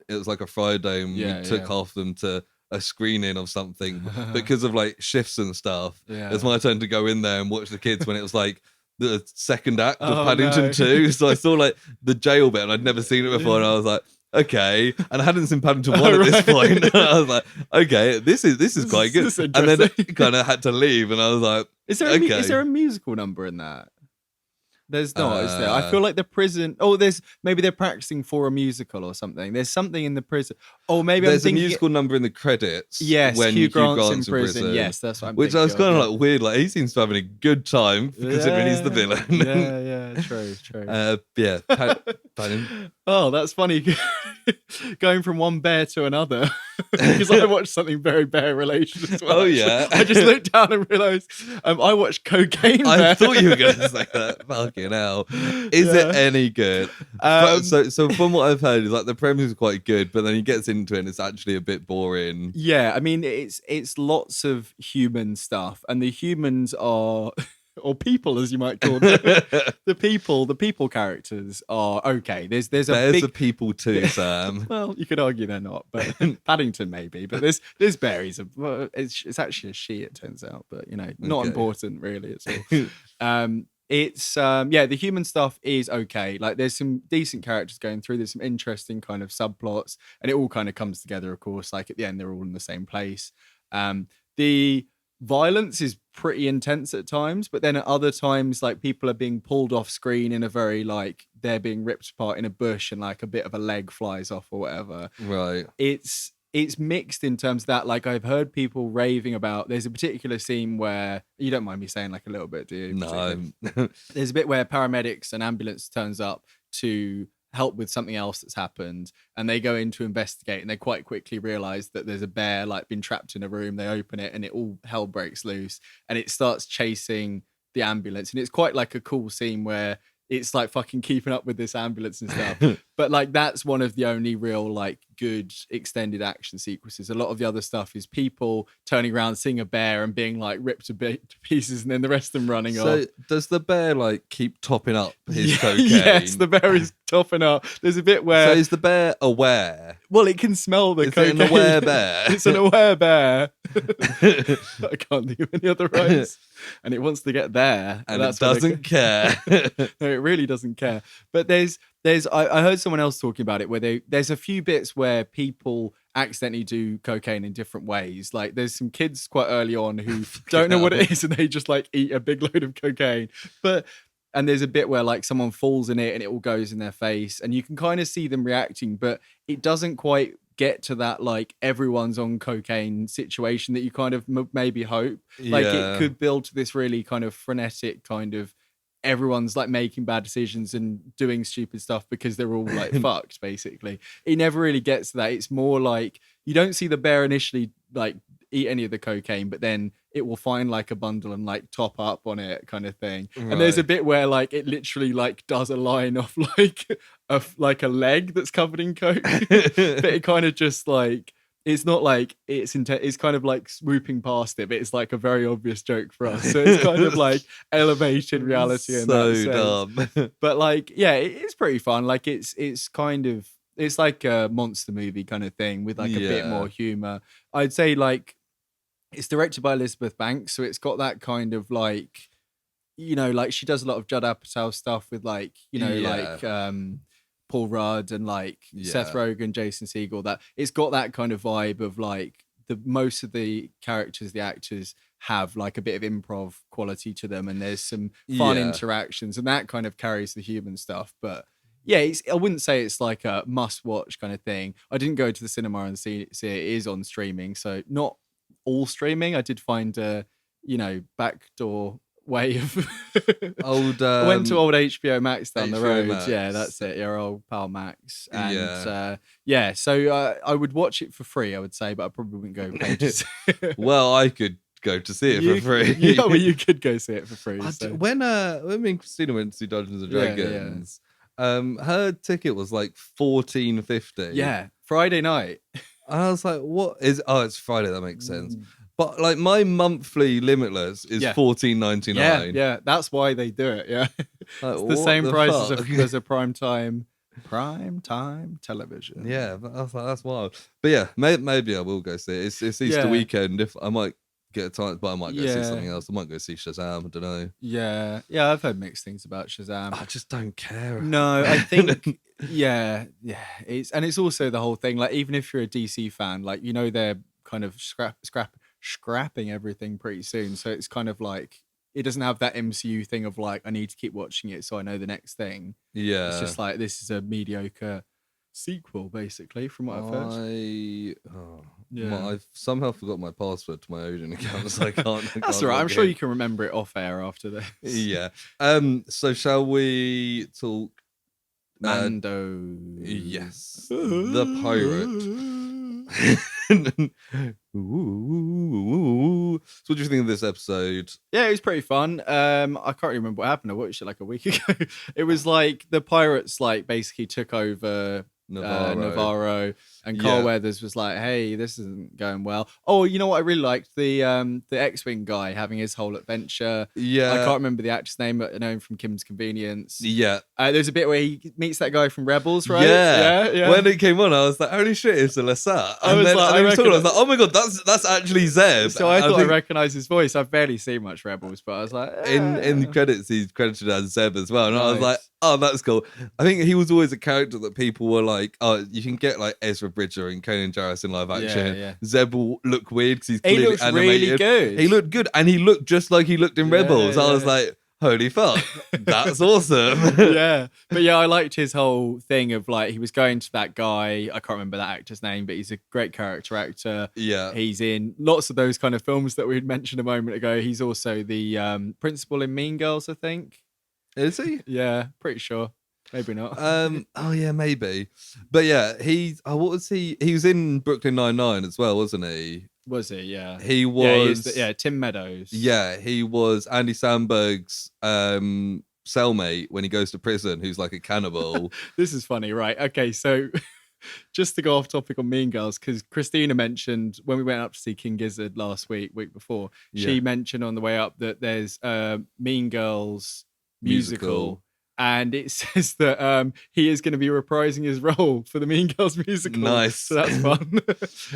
It was like a Friday, and we took half them to a screening of something because of like shifts and stuff. It was my turn to go in there and watch the kids when it was like the second act of Paddington 2. So I saw like the jail bit, and I'd never seen it before, and I was like, okay. And I hadn't seen Paddington 1 at this point. I was like, okay, this is quite good. And then kind of had to leave, and I was like, is there a musical number in that? There's not, is there? I feel like the prison. Oh, maybe they're practicing for a musical or something. There's something in the prison. Oh, maybe there's a musical number in the credits. Yes, when Hugh Grant's in prison. Yes, that's what I'm which thinking I was kind of of, like weird. Like he seems to be having a good time considering he's the villain. Yeah, true. Oh, that's funny. Going from one bear to another because I watched something very bear related as well. Oh yeah, I just looked down and realised I watched Cocaine Bear. I thought you were going to say that. Fucking hell, is it any good? So from what I've heard, is like the premise is quite good, but then he gets into it and it's actually a bit boring. Yeah, I mean it's lots of human stuff, and the humans are. Or people, as you might call them, the people characters are okay. There's a people too, Sam. Well, you could argue they're not, but Paddington maybe. But this bear it's actually a she, it turns out. But not important really at all. The human stuff is okay. Like there's some decent characters going through. There's some interesting kind of subplots, and it all kind of comes together. Of course, like at the end, they're all in the same place. The violence is pretty intense at times, but then at other times, like people are being pulled off screen in a very like they're being ripped apart in a bush, and like a bit of a leg flies off or whatever. Right. It's mixed in terms of that. Like I've heard people raving about. There's a particular scene where you don't mind me saying like a little bit, do you? No. There's a bit where paramedics and ambulance turns up to help with something else that's happened, and they go in to investigate, and they quite quickly realize that there's a bear like been trapped in a room. They open it and it all hell breaks loose, and it starts chasing the ambulance, and it's quite like a cool scene where it's like fucking keeping up with this ambulance and stuff. But like that's one of the only real like good extended action sequences. A lot of the other stuff is people turning around, seeing a bear and being like ripped to pieces, and then the rest of them running off. So does the bear like keep topping up his cocaine? Yes, the bear is topping up. There's a bit where... So is the bear aware? Well, it can smell the cocaine. It's an aware bear. It's an aware bear. I can't think of any other rhymes. And it wants to get there. And it doesn't care. No, it really doesn't care. But I heard someone else talking about it where there's a few bits where people accidentally do cocaine in different ways. Like there's some kids quite early on who don't know what it is, and they just like eat a big load of cocaine. And there's a bit where like someone falls in it and it all goes in their face, and you can kind of see them reacting, but it doesn't quite get to that like everyone's on cocaine situation that you kind of maybe hope. Like it could build to this really kind of frenetic kind of everyone's like making bad decisions and doing stupid stuff because they're all like fucked basically. It never really gets to that. It's more like you don't see the bear initially like eat any of the cocaine, but then it will find like a bundle and like top up on it kind of thing. Right. And there's a bit where like it literally like does a line off like a leg that's covered in coke. But it kind of just like it's not like it's kind of like swooping past it, but it's like a very obvious joke for us. So it's kind of like elevated reality in that sense. Dumb. But like, yeah, it's pretty fun. Like it's like a monster movie kind of thing with like a bit more humor. I'd say like it's directed by Elizabeth Banks, so it's got that kind of like, like she does a lot of Judd Apatow stuff with like, like Paul Rudd and like Seth Rogen, Jason Segel. That it's got that kind of vibe of like most of the characters, the actors have like a bit of improv quality to them, and there's some fun interactions, and that kind of carries the human stuff. But yeah, I wouldn't say it's like a must-watch kind of thing. I didn't go to the cinema and see it. It is on streaming, so not all streaming. I did find a backdoor way of old. I went to old HBO Max down the road. Max. Yeah, that's it. Your old pal Max. And so I would watch it for free, I would say, but I probably wouldn't go pay to see it. Well, I could go to see it for free. Yeah, well, you could go see it for free. When me and Christina went to see Dungeons and Dragons, her ticket was like $14.50. Yeah, Friday night. And I was like, what is... Oh, it's Friday. That makes sense. But like my monthly Limitless is $14.99. Yeah, that's why they do it. Yeah, it's the same price as a prime time Prime time television. Yeah, that's wild. But yeah, maybe I will go see it. It's Easter weekend. If I might get a time, but I might go see something else. I might go see Shazam. I don't know. Yeah, I've heard mixed things about Shazam. I just don't care. No, I think it's also the whole thing. Like, even if you're a DC fan, like, you know, they're kind of scrapping everything pretty soon. So it's kind of like it doesn't have that MCU thing of like I need to keep watching it so I know the next thing. Yeah, it's just like this is a mediocre sequel, basically, from what I've heard. I've somehow forgot my password to my Odin account, so I can't. That's all right. I'm sure you can remember it off air after this. Yeah. So shall we talk? Mando. Yes. The pirate. So what do you think of this episode? Yeah, it was pretty fun. I can't remember what happened. I watched it like a week ago. It was like the pirates like basically took over Navarro, and Carl Weathers was like, "Hey, this isn't going well." Oh, you know what I really liked? The X-Wing guy having his whole adventure. Yeah, I can't remember the actor's name, but I know him from Kim's Convenience. Yeah, there's a bit where he meets that guy from Rebels, right? Yeah. When it came on, I was like, "Holy shit, it's a Lasat!" I was like, "Oh my god, that's actually Zeb." So I thought I recognised his voice. I've barely seen much Rebels, but I was like, in the credits, he's credited as Zeb as well, and I was like, "Oh, that's cool." I think he was always a character that people were like, "Oh, you can get like Ezra Bridger and Conan Jarrus in live action." Yeah. Zeb will look weird because he's clearly looks animated. Really good. He looked good, and he looked just like he looked in Rebels. I was like, holy fuck, that's awesome. But I liked his whole thing of like he was going to that guy. I can't remember that actor's name, but he's a great character actor. Yeah, he's in lots of those kind of films that we had mentioned a moment ago. He's also the principal in Mean Girls, I think. Is he? Yeah, pretty sure. Maybe not. Oh yeah, maybe. But yeah, what was he? He was in Brooklyn Nine-Nine as well, wasn't he? Was he? Yeah. He was. Tim Meadows. Yeah, he was Andy Samberg's cellmate when he goes to prison, who's like a cannibal. This is funny, right? Okay, so just to go off topic on Mean Girls, because Christina mentioned when we went up to see King Gizzard week before, she mentioned on the way up that there's Mean Girls musical. And it says that he is going to be reprising his role for the Mean Girls musical. Nice. So that's fun.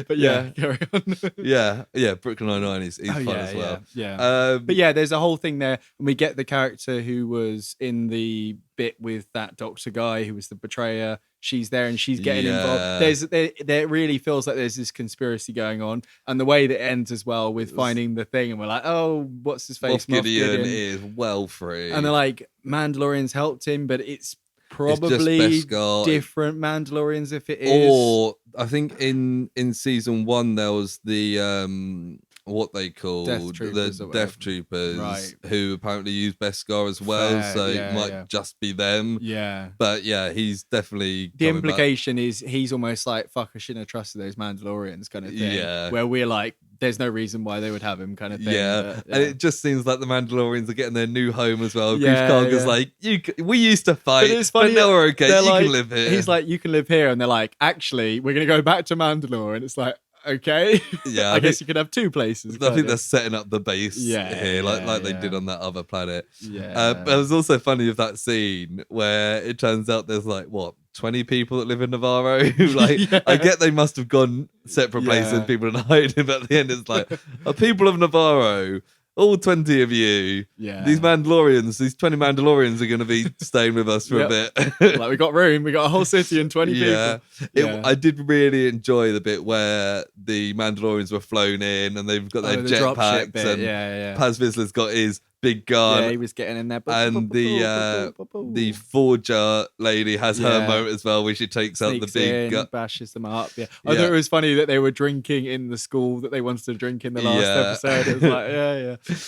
But carry on. yeah. Brooklyn Nine-Nine is fun as well. Yeah. But yeah, there's a whole thing there. And we get the character who was in the bit with that doctor guy who was the betrayer. She's there and she's getting involved. There really feels like there's this conspiracy going on, and the way that it ends as well with finding the thing, and we're like, oh, what's his face? Moff Gideon is well free, and they're like, Mandalorians helped him, but it's probably different Mandalorians if it is. Or I think in season 1 there was the what they called the Death Troopers, right, who apparently use Beskar as well, so it might just be them. Yeah, but he's definitely the implication is he's almost like, fuck, I shouldn't have trusted those Mandalorians kind of thing. Yeah, where we're like, there's no reason why they would have him kind of thing. Yeah, and it just seems like the Mandalorians are getting their new home as well. Grief Karga's like, we used to fight, but now we're okay. You can live here. He's like, you can live here, and they're like, actually, we're gonna go back to Mandalore, and it's like, okay, I guess you could have two places. I think they're setting up the base here, like they did on that other planet. But it was also funny of that scene where it turns out there's like 20 people that live in Navarro. I get they must have gone separate places, people in hiding, but at the end it's like, people of Navarro, all 20 of you, these 20 Mandalorians are going to be staying with us for a bit. Like, we got room, we got a whole city and 20 people. I did really enjoy the bit where the Mandalorians were flown in and they've got their jetpacks, and Paz Vizslar's got his big gun. Yeah, he was getting in there. And the forger lady has her moment as well, where she takes out the big gun, bashes them up. I thought it was funny that they were drinking in the school that they wanted to drink in the last episode. It was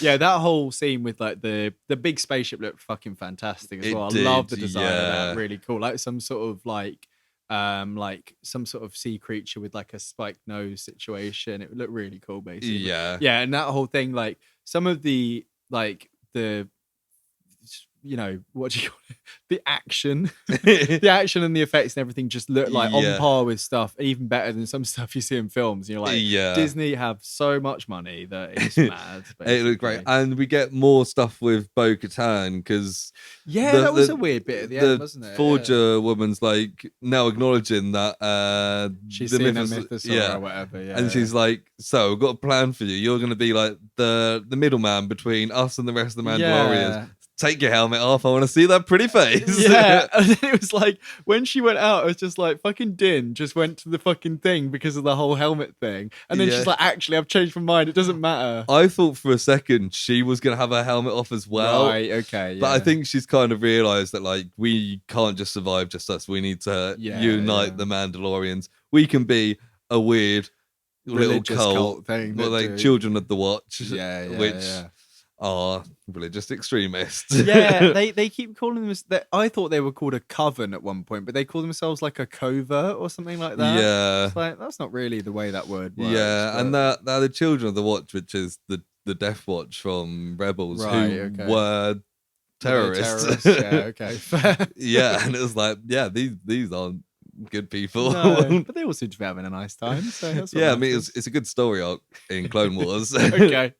like, that whole scene with like the big spaceship looked fucking fantastic as well. I love the design of that. Really cool, like some sort of like some sort of sea creature with like a spiked nose situation. It looked really cool, basically. And that whole thing, like some of the you know, what do you call it? The action, the action and the effects and everything just look like on par with stuff, even better than some stuff you see in films. You're like, Disney have so much money that it's mad. It looked great, and we get more stuff with Bo-Katan because that was a weird bit at the end, wasn't it? Forger woman's like now acknowledging that she's seen a mythosaur or whatever, and she's like, "So, I've got a plan for you. You're going to be like the middleman between us and the rest of the Mandalorians." Take your helmet off. I want to see that pretty face. Yeah. And then it was like, when she went out, it was just like, fucking Din just went to the fucking thing because of the whole helmet thing. And then she's like, actually, I've changed my mind. It doesn't matter. I thought for a second she was going to have her helmet off as well. Right, okay. Yeah. But I think she's kind of realised that, like, we can't just survive just us. We need to unite the Mandalorians. We can be a weird little cult thing. Like Children of the Watch. Which are religious extremists. They keep calling them. I thought they were called a coven at one point, but they call themselves like a covert or something like that. Yeah, it's like that's not really the way that word works. Yeah, and they're the Children of the Watch, which is the Death Watch from Rebels, who were terrorists. Yeah, okay. Yeah, and it was like, these aren't good people. No, but they all seem to be having a nice time. So that's I mean, it's a good story arc in Clone Wars. Okay.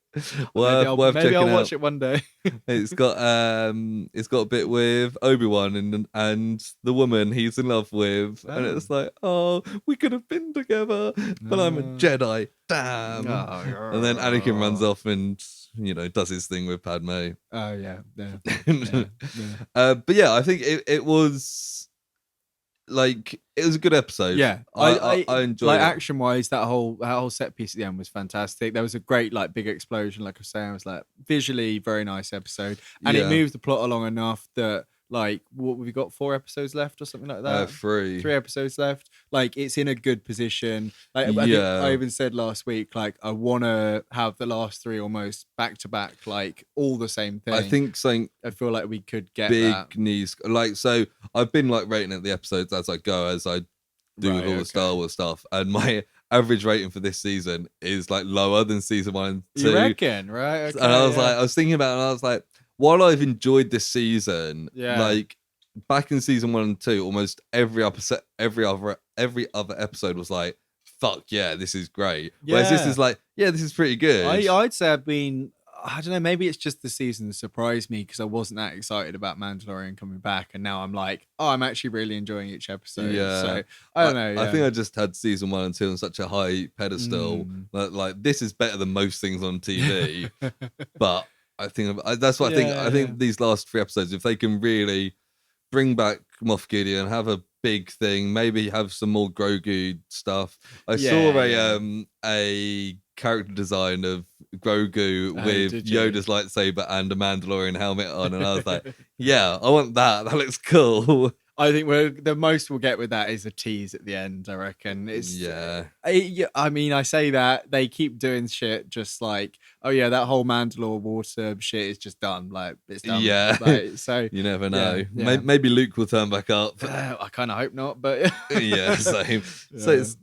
worth maybe checking I'll out. watch it one day. It's got a bit with Obi-Wan and the woman he's in love with, and it's like, oh, we could have been together, but I'm a Jedi. Damn. And then Anakin runs off and does his thing with Padme. Oh yeah. But yeah, I think it was. Like, it was a good episode. Yeah, I enjoyed like, it. action wise, that whole set piece at the end was fantastic. There was a great big explosion. Like I was saying, it was like visually very nice episode, and it moved the plot along enough that, like, what have we got, 4 episodes left or something like that? 3 episodes left. Like, it's in a good position. Like, I think I even said last week, like, I want to have the last 3 almost back to back, like, all the same thing. I think something. I feel like we could get big that. news. Like, so I've been like rating at the episodes as I go, as I do with all the Star Wars stuff, and my average rating for this season is like lower than season 1 and 2. You reckon, right? Okay, and I was like, I was thinking about it, and I was like, while I've enjoyed this season, like back in season 1 and 2, almost every other episode was like, fuck yeah, this is great. Whereas this is like, yeah, this is pretty good. I'd say I've been, I don't know, maybe it's just the season that surprised me because I wasn't that excited about Mandalorian coming back, and now I'm like, oh, I'm actually really enjoying each episode. So I don't know. I think I just had season 1 and 2 on such a high pedestal that, like, this is better than most things on TV. But I think that's what I think. I think these last 3 episodes, if they can really bring back Moff Gideon, have a big thing, maybe have some more Grogu stuff. I saw a character design of Grogu with Yoda's lightsaber and a Mandalorian helmet on, and I was like, yeah, I want that. That looks cool. I think the most we'll get with that is a tease at the end, I reckon. It's I mean, I say that they keep doing shit just like, oh yeah, that whole Mandalore water shit is just done. Like, it's done. Yeah. Like, so you never know. Yeah. Maybe Luke will turn back up. I kind of hope not, but yeah, same. So it's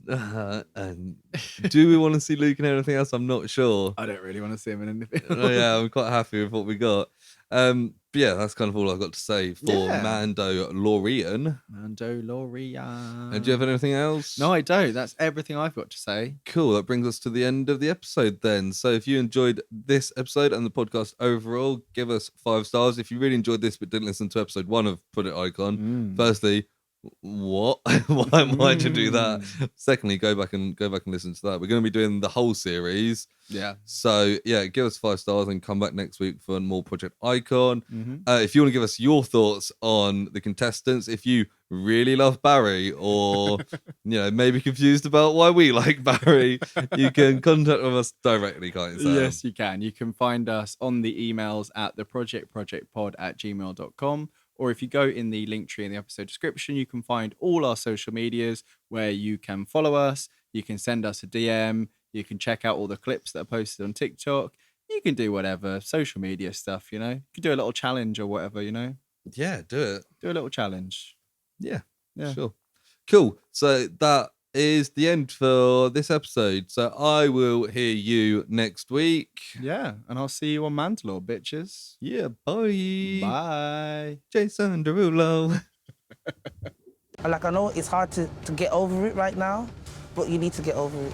do we want to see Luke in anything else? I'm not sure. I don't really want to see him in anything else. Yeah, I'm quite happy with what we got. But yeah, that's kind of all I've got to say for Mandalorian. Mandalorian. And do you have anything else? No, I don't. That's everything I've got to say. Cool. That brings us to the end of the episode then. So if you enjoyed this episode and the podcast overall, give us 5 stars. If you really enjoyed this but didn't listen to episode 1 of Put It Icon, firstly, what? Why to do that? Secondly, go back and listen to that. We're going to be doing the whole series. Yeah. So yeah, give us 5 stars and come back next week for more Project Icon. If you want to give us your thoughts on the contestants, if you really love Barry, or maybe confused about why we like Barry, you can contact us directly, can't you, Sam? Yes, you can. You can find us on the emails at theprojectpod@gmail.com. Or if you go in the link tree in the episode description, you can find all our social medias where you can follow us. You can send us a DM. You can check out all the clips that are posted on TikTok. You can do whatever, social media stuff, You can do a little challenge or whatever, Yeah, do it. Do a little challenge. Yeah, sure. Cool. So that is the end for this episode. So I will hear you next week. Yeah, and I'll see you on Mandalore, bitches. Yeah, bye. Bye. Jason Derulo. Like, I know it's hard to get over it right now, but you need to get over it.